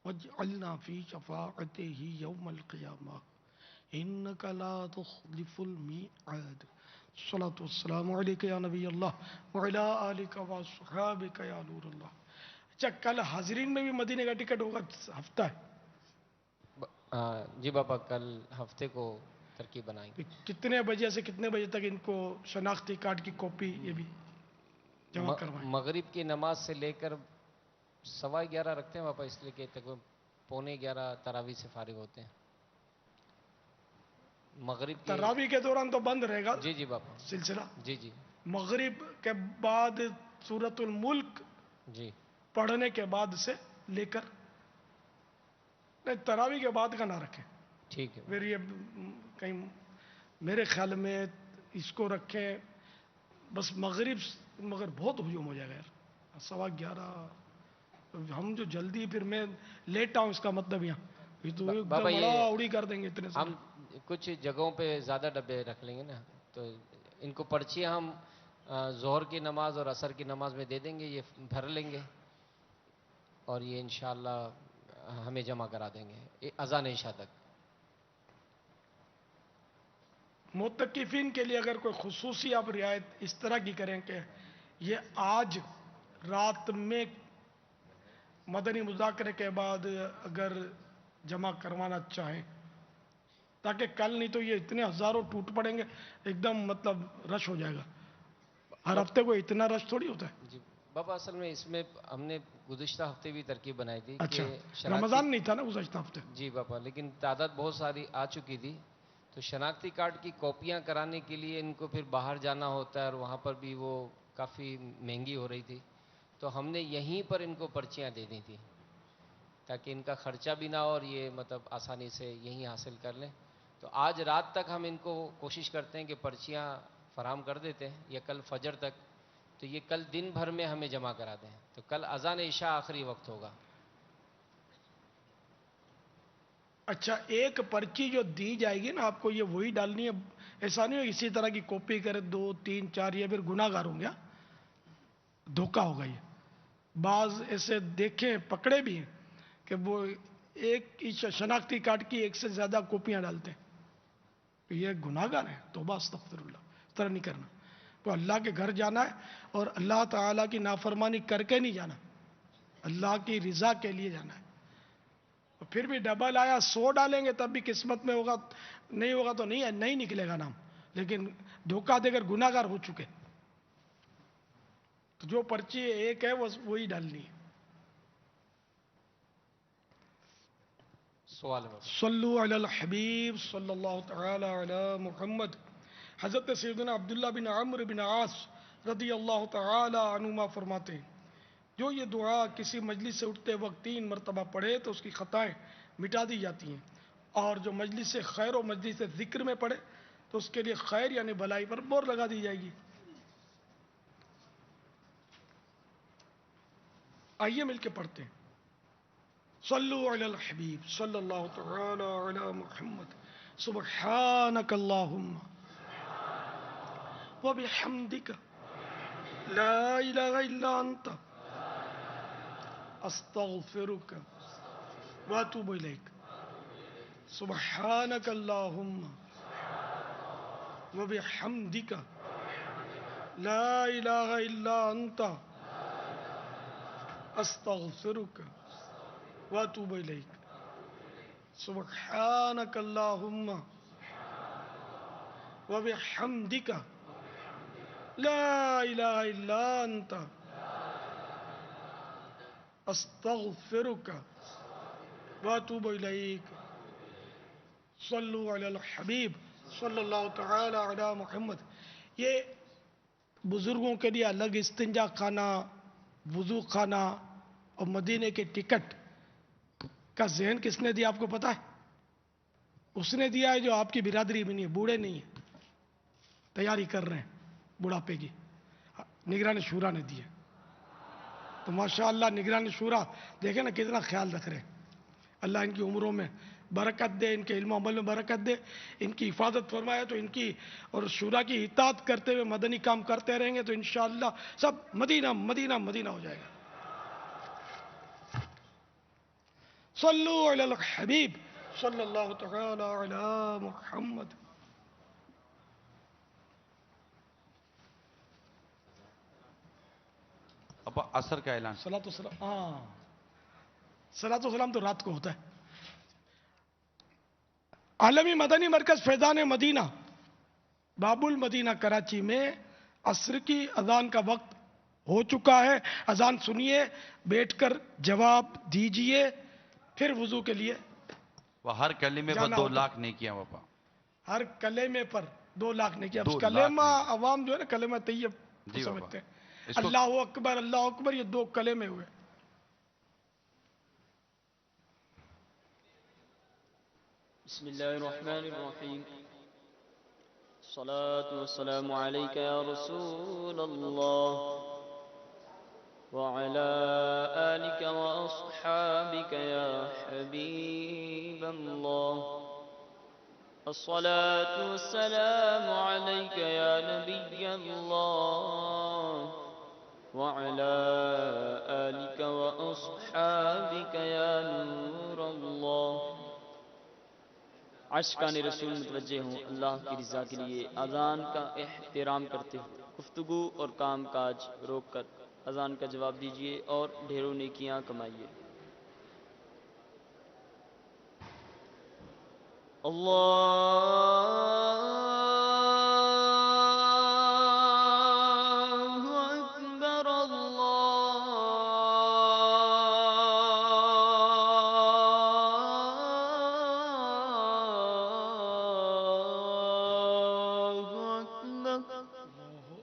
واجعلنا في شفاعته يوم القيامة إنك لا تخلف الميعاد الصلاة والسلام عليك يا نبي الله وعلى آلك وصحابك يا نور الله. اچھا کل حاضرین میں بھی مدینے کا ٹکٹ ہوگا ہفتہ ہے جی باپا کل ہفتے کو ترکیب بنائیں گے. کتنے بجے سے کتنے بجے تک ان کو شناختی کارڈ کی کاپی یہ بھی جمع کروائیں؟ مغرب کی نماز سے لے کر 11:15 رکھتے ہیں باپا اس لیے کہ تقریباً 11:45 تراویح سے فارغ ہوتے ہیں. مغرب کی تراویح کے دوران تو بند رہے گا جی جی باپا سلسلہ. جی جی مغرب کے بعد سورۃ الملک جی پڑھنے کے بعد سے لے کر نہیں تراویح کے بعد کا نہ رکھیں. ٹھیک ہے پھر یہ کہیں میرے خیال میں اس کو رکھیں بس مغرب مگر بہت ہجوم ہو جائے گا یار 11:15 ہم جو جلدی پھر میں لیٹ آؤں اس کا مطلب یہاں یہ تو ایک بابا دم یہ بڑا اڑی کر دیں گے اتنے سے. ہم کچھ جگہوں پہ زیادہ ڈبے رکھ لیں گے نا تو ان کو پرچیاں ہم ظہر کی نماز اور عصر کی نماز میں دے دیں گے یہ بھر لیں گے اور یہ انشاءاللہ ہمیں جمع کرا دیں گے اذان عشاء تک. متقفین کے لیے اگر کوئی خصوصی آپ رعایت اس طرح کی کریں کہ یہ آج رات میں مدنی مذاکرے کے بعد اگر جمع کروانا چاہیں تاکہ کل نہیں تو یہ اتنے ہزاروں ٹوٹ پڑیں گے ایک دم مطلب رش ہو جائے گا. ہر ہفتے کو اتنا رش تھوڑی ہوتا ہے. جی بابا اصل میں اس میں ہم نے گزشتہ ہفتے بھی ترکیب بنائی تھی اچھا کہ رمضان نہیں تھا نا گزشتہ ہفتے. جی بابا لیکن تعداد بہت ساری آ چکی تھی تو شناختی کارڈ کی کاپیاں کرانے کے لیے ان کو پھر باہر جانا ہوتا ہے اور وہاں پر بھی وہ کافی مہنگی ہو رہی تھی تو ہم نے یہیں پر ان کو پرچیاں دے دی تھیں تاکہ ان کا خرچہ بھی نہ ہو اور یہ مطلب آسانی سے یہیں حاصل کر لیں. تو آج رات تک ہم ان کو کوشش کرتے ہیں کہ پرچیاں فراہم کر دیتے ہیں یا کل فجر تک تو یہ کل دن بھر میں ہمیں جمع کرا دیں تو کل اذان عشاء آخری وقت ہوگا. اچھا ایک پرچی جو دی جائے گی نا آپ کو یہ وہی ڈالنی ہے ایسا نہیں ہو اسی طرح کی کاپی کرے 2 3 4 یہ پھر گناہ گار ہوں گے دھوکہ ہوگا. یہ بعض ایسے دیکھیں پکڑے بھی ہیں کہ وہ ایک شناختی کارڈ کی ایک سے زیادہ کاپیاں ڈالتے ہیں تو یہ گناہ گار ہے. توبہ استغفر اللہ اس طرح نہیں کرنا. تو اللہ کے گھر جانا ہے اور اللہ تعالیٰ کی نافرمانی کر کے نہیں جانا اللہ کی رضا کے لیے جانا ہے. پھر بھی ڈبل آیا 100 ڈالیں گے تب بھی قسمت میں ہوگا نہیں ہوگا تو نہیں نکلے گا نام لیکن دھوکہ دے کر گناہ گار ہو چکے. تو جو پرچی ایک ہے وہی ڈالنی ہے. سوال ہے صلو علی الحبیب صلی اللہ تعالی علی محمد. حضرت سیدنا عبداللہ بن عمرو بن عاص رضی اللہ تعالی عنہما فرماتے ہیں جو یہ دعا کسی مجلس سے اٹھتے وقت 3 مرتبہ پڑھے تو اس کی خطائیں مٹا دی جاتی ہیں اور جو مجلس سے خیر و مجلس سے ذکر میں پڑھے تو اس کے لیے خیر یعنی بھلائی پر مہر لگا دی جائے گی. آئیے مل کے پڑھتے ہیں. صلو علی الحبیب صلی اللہ تعالی علی محمد. سبحانک اللہم وبحمدک لا الہ الا انت استغفرک واتوب الیک. سبحانک اللہم وبحمدک لا الہ الا انت استغفرک واتوب الیک. سبحانک اللہم وبحمدک لا الہ الا انت استغفرک واتوب الیک. صلو علی الحبیب صلی اللہ تعالی علی محمد. یہ بزرگوں کے لیے الگ استنجا خانہ وضو خانہ اور مدینے کے ٹکٹ کا ذہن کس نے دیا آپ کو پتا ہے؟ اس نے دیا ہے جو آپ کی برادری میں نہیں ہے بوڑھے نہیں ہیں تیاری کر رہے ہیں بڑھاپے کی نگران شورا نے دیا. تو ماشاءاللہ نگران شورا دیکھیں نا کتنا خیال رکھ رہے ہیں. اللہ ان کی عمروں میں برکت دے، ان کے علم و عمل میں برکت دے، ان کی حفاظت فرمائے. تو ان کی اور شورا کی اطاعت کرتے ہوئے مدنی کام کرتے رہیں گے تو انشاءاللہ سب مدینہ مدینہ مدینہ ہو جائے گا. صلو علی الحبیب صلی اللہ تعالی علی محمد. اب عصر کا اعلان. صلاۃ والسلام، ہاں صلاۃ والسلام تو رات کو ہوتا ہے. عالمی مدنی مرکز فیضان مدینہ باب المدینہ کراچی میں عصر کی اذان کا وقت ہو چکا ہے. اذان سنیے، بیٹھ کر جواب دیجئے، پھر وضو کے لیے وہ ہر کلمے پر جانا 2 ہوتا. لاکھ نہیں کیا باپا. ہر کلمے پر 2 لاکھ نہیں کیا. 2 لاکھ کلمہ نہیں. عوام جو ہے نا کلمہ طیب جی بابا. سمجھتے ہیں. اس کو اللہ اکبر اللہ اکبر یہ 2 کلمے ہوئے. بسم الله الرحمن الرحيم. الصلاة والسلام عليك يا رسول الله وعلى آلك وأصحابك يا حبيب الله. الصلاة والسلام عليك يا نبي الله وعلى آلك وأصحابك يا نور الله. عشقان رسول متوجہ ہوں اللہ کی رضا کے لیے اذان کا احترام کرتے ہوئے گفتگو اور کام کاج روک کر اذان کا جواب دیجیے اور ڈھیروں نیکیاں کمائیے. اللہ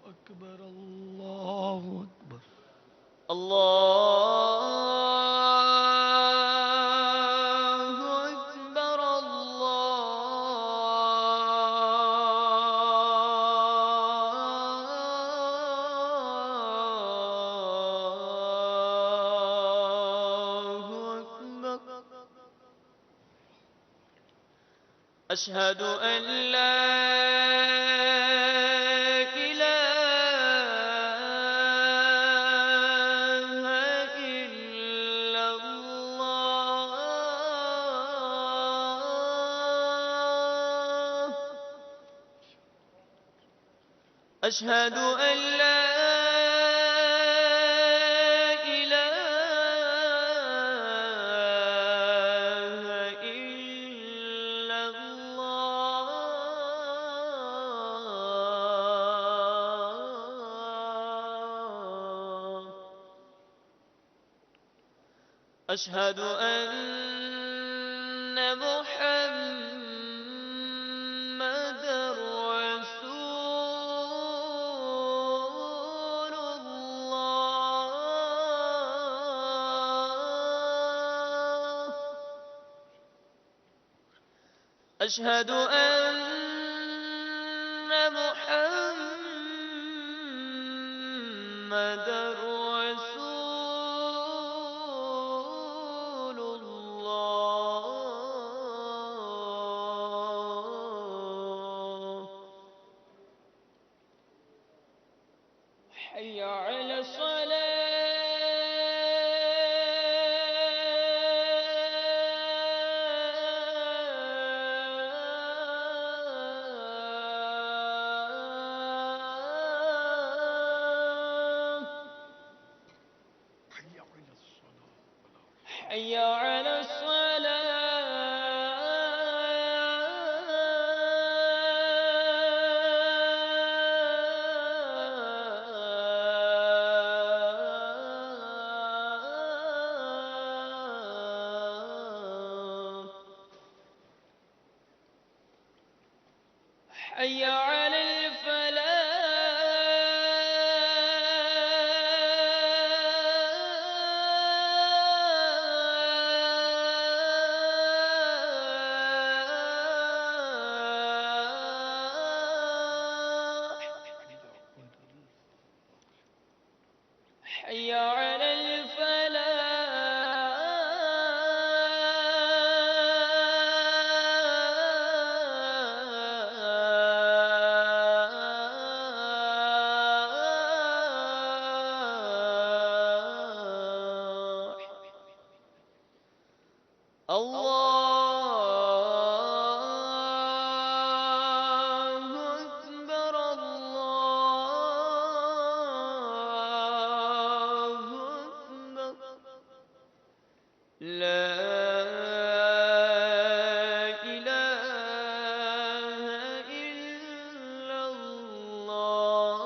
اکبر أشهد أن لا إله إلا الله. أشهد أن لا أشهد أن محمد رسول الله. أشهد أن محمد رسول الله. حي على الصلاة. حي على الصلاة. حي على الفلاح. حي على الله أكبر الله أكبر لا إله إلا الله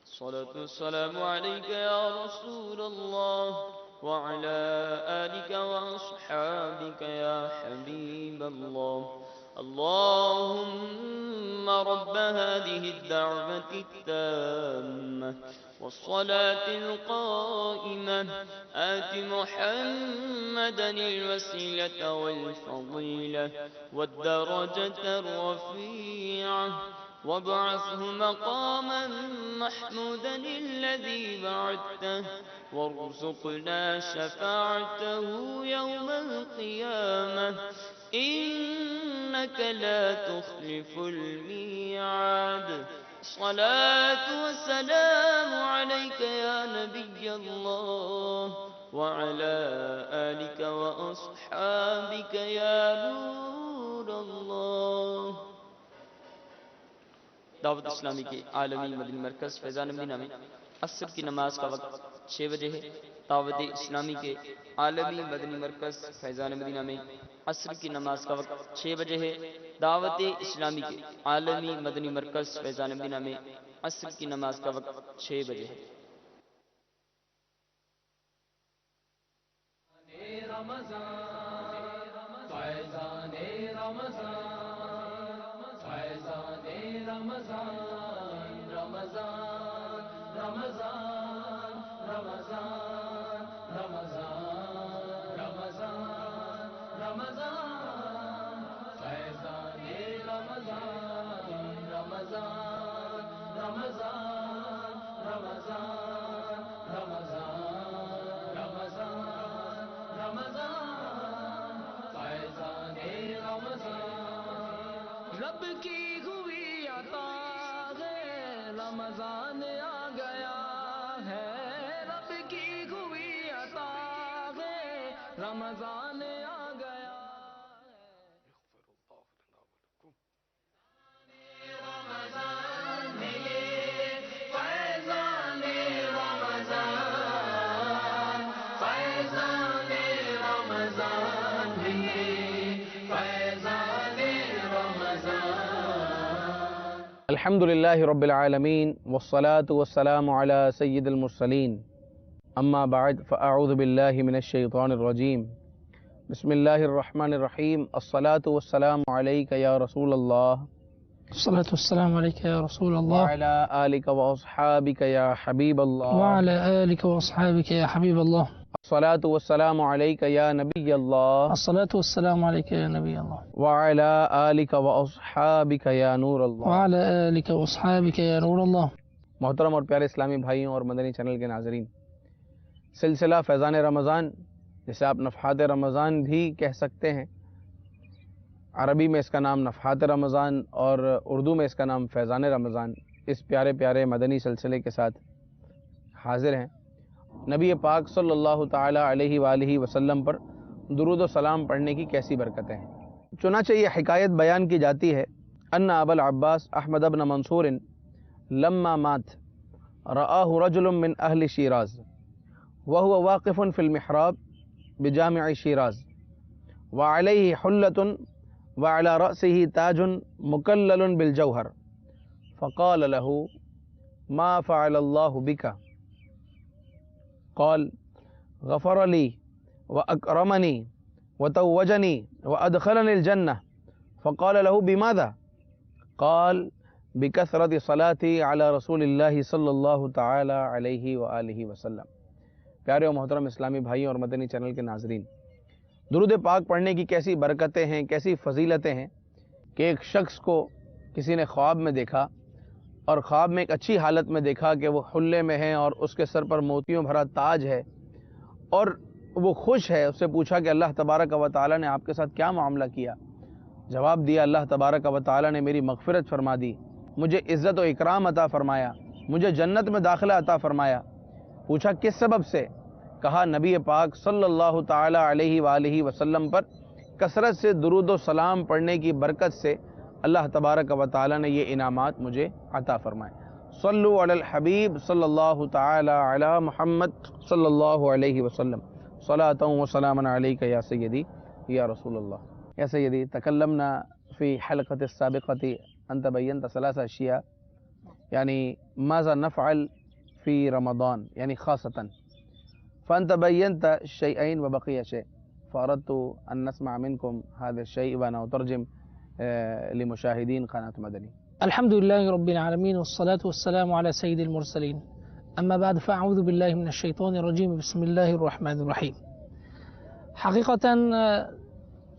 الصلاة والسلام عليك يا رسول الله وعلى آلك وأصحابك يا حبيب الله اللهم رب هذه الدعوة التامة والصلاة القائمة آت محمدا الوسيلة والفضيلة والدرجة الرفيعة وابعثه مقاما محمودا الذي بعدته وارزقنا شفاعته يوم القيامة إنك لا تخلف الميعاد الصلاة والسلام عليك يا نبي الله وعلى آلك وأصحابك يا نور الله دعوت اسلامی کے عالمی مدنی مرکز فیضان مدینہ میں عصر کی نماز کا وقت 6 بجے ہے۔ دعوت اسلامی کے عالمی مدنی مرکز فیضان مدینہ میں عصر کی نماز کا وقت 6 بجے ہے۔ دعوت اسلامی کے عالمی مدنی مرکز فیضان مدینہ میں عصر کی نماز کا وقت 6 بجے ہے۔ رب کی ہوئی عطا ہے رمضان آ گیا ہے رب کی ہوئی عطا ہے رمضان آ گیا رمضان ہے فیضان رمضان فیضان رمضان ہے فیضان الحمد للہ رب العالمین والصلاة والسلام على سید المرسلین اما بعد فاعوذ باللہ من الشیطان الرجیم بسم اللہ الرحمن الرحیم الصلاة والسلام علیک یا رسول اللہ الصلاة والسلام عليك يا رسول الله وعلى آلك وأصحابك يا حبيب الله وعلى آلك وأصحابك يا حبيب الله الصلاة والسلام عليك يا نبي الله الصلاة والسلام عليك يا نبي الله وعلى آلك وأصحابك يا نور الله وعلى آلك وأصحابك يا نور الله محترم اور پیارے اسلامی بھائیوں اور مدنی چینل کے ناظرین، سلسلہ فیضان رمضان جسے آپ نفحات رمضان بھی کہہ سکتے ہیں، عربی میں اس کا نام نفحات رمضان اور اردو میں اس کا نام فیضان رمضان، اس پیارے پیارے مدنی سلسلے کے ساتھ حاضر ہیں۔ نبی پاک صلی اللہ تعالی علیہ وآلہ وسلم پر درود و سلام پڑھنے کی کیسی برکتیں ہیں۔ چنانچہ یہ حکایت بیان کی جاتی ہے ان ابا العباس احمد بن منصور لما مات رآہ رجل من اہل شیراز وهو واقف في المحراب بجامع شیراز وعليه حلة وعلى رأسه تاج مكلل بالجوهر فقال له ما فعل الله بك؟ قال غفر لي وأكرمني وتوجني وأدخلني الجنة. فقال له بماذا؟ قال بكثرة صلاتي على رسول الله صلی اللہ تعالی علیہ وآلہ وسلم۔ پیارے و محترم اسلامی بھائیوں اور مدنی چینل کے ناظرین، درود پاک پڑھنے کی کیسی برکتیں ہیں، کیسی فضیلتیں ہیں کہ ایک شخص کو کسی نے خواب میں دیکھا اور خواب میں ایک اچھی حالت میں دیکھا کہ وہ حلے میں ہیں اور اس کے سر پر موتیوں بھرا تاج ہے اور وہ خوش ہے۔ اس سے پوچھا کہ اللہ تبارک و تعالی نے آپ کے ساتھ کیا معاملہ کیا؟ جواب دیا اللہ تبارک و تعالی نے میری مغفرت فرما دی، مجھے عزت و اکرام عطا فرمایا، مجھے جنت میں داخلہ عطا فرمایا۔ پوچھا کس سبب سے؟ کہا نبی پاک صلی اللہ تعالی علیہ وآلہ وسلم پر کثرت سے درود و سلام پڑھنے کی برکت سے اللہ تبارک و تعالی نے یہ انعامات مجھے عطا فرمائے۔ صلو علی الحبیب صلی اللہ تعالی علی محمد صلی اللہ علیہ وسلم صلاۃ و سلام علیک یا سیدی یا رسول اللہ۔ یا سیدی تکلمنا فی حلقۃ السابقۃ انت بینت ثلاث اشیاء یعنی ماذا نفعل فی رمضان یعنی خاصتاً، فانت بینت شیئین وبقی شیء فاردت ان نسمع منکم هذا الشیء وانا اترجم لمشاہدین قناة مدنی۔ الحمد لله رب العالمين والصلاة والسلام على سيد المرسلين، أما بعد فأعوذ بالله من الشيطان الرجيم، بسم الله الرحمن الرحيم۔ حقيقة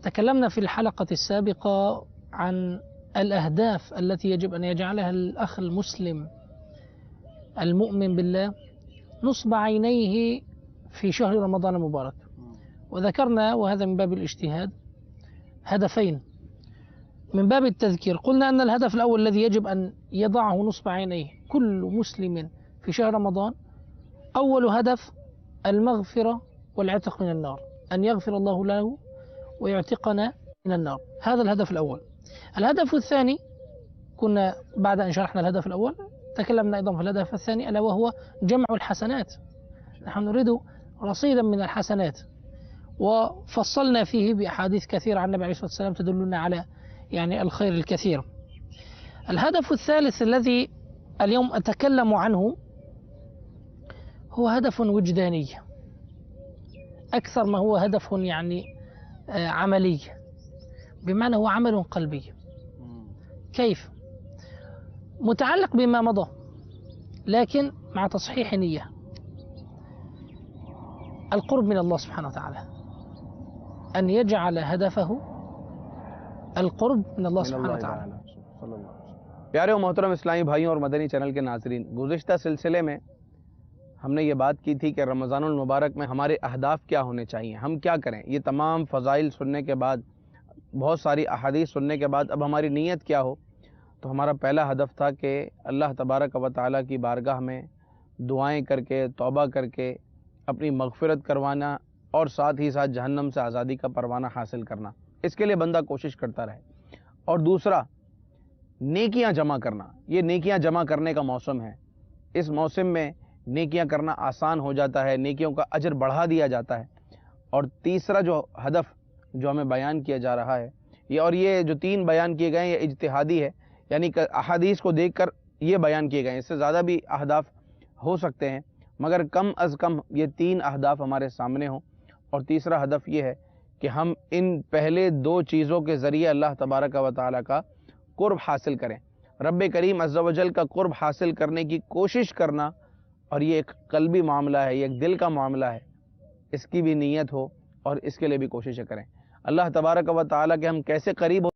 تكلمنا في الحلقة السابقة عن الأهداف التي يجب أن يجعلها الأخ المسلم المؤمن بالله نصب عينيه في شهر رمضان المبارك، وذكرنا وهذا من باب الاجتهاد هدفين من باب التذكير. قلنا أن الهدف الأول الذي يجب أن يضعه نصب عينيه كل مسلم في شهر رمضان، أول هدف المغفرة والعتق من النار، أن يغفر الله له ويعتقنا من النار، هذا الهدف الأول. الهدف الثاني كنا بعد أن شرحنا الهدف الأول تكلمنا أيضا في الهدف الثاني ألا وهو جمع الحسنات. نحن نريد رصيدا من الحسنات، وفصلنا فيه بأحاديث كثيرة عن النبي عليه الصلاة والسلام تدلنا على يعني الخير الكثير. الهدف الثالث الذي اليوم أتكلم عنه هو هدف وجداني أكثر ما هو هدف يعني عملي، بمعنى هو عمل قلبي. كيف؟ متعلق بما مضى لكن مع تصحيح نية، القرب من الله سبحانه وتعالى، أن يجعل هدفه القرب من اللہ سبحانہ وتعالی۔ پیارے و محترم اسلامی بھائیوں اور مدنی چینل کے ناظرین، گزشتہ سلسلے میں ہم نے یہ بات کی تھی کہ رمضان المبارک میں ہمارے اہداف کیا ہونے چاہیے، ہم کیا کریں۔ یہ تمام فضائل سننے کے بعد، بہت ساری احادیث سننے کے بعد اب ہماری نیت کیا ہو؟ تو ہمارا پہلا ہدف تھا کہ اللہ تبارک و تعالیٰ کی بارگاہ میں دعائیں کر کے، توبہ کر کے اپنی مغفرت کروانا اور ساتھ ہی ساتھ جہنم سے آزادی کا پروانہ حاصل کرنا، اس کے لیے بندہ کوشش کرتا رہے۔ اور دوسرا نیکیاں جمع کرنا، یہ نیکیاں جمع کرنے کا موسم ہے، اس موسم میں نیکیاں کرنا آسان ہو جاتا ہے، نیکیوں کا اجر بڑھا دیا جاتا ہے۔ اور تیسرا جو ہدف جو ہمیں بیان کیا جا رہا ہے یہ جو تین بیان کیے گئے ہیں یہ اجتہادی ہے، یعنی کہ احادیث کو دیکھ کر یہ بیان کیے گئے ہیں، اس سے زیادہ بھی اہداف ہو سکتے ہیں مگر کم از کم یہ تین اہداف ہمارے سامنے ہوں۔ اور تیسرا ہدف یہ ہے کہ ہم ان پہلے دو چیزوں کے ذریعے اللہ تبارک و تعالیٰ کا قرب حاصل کریں، رب کریم عز و جل کا قرب حاصل کرنے کی کوشش کرنا، اور یہ ایک قلبی معاملہ ہے، یہ ایک دل کا معاملہ ہے، اس کی بھی نیت ہو اور اس کے لیے بھی کوششیں کریں۔ اللہ تبارک و تعالیٰ کے ہم کیسے قریب ہو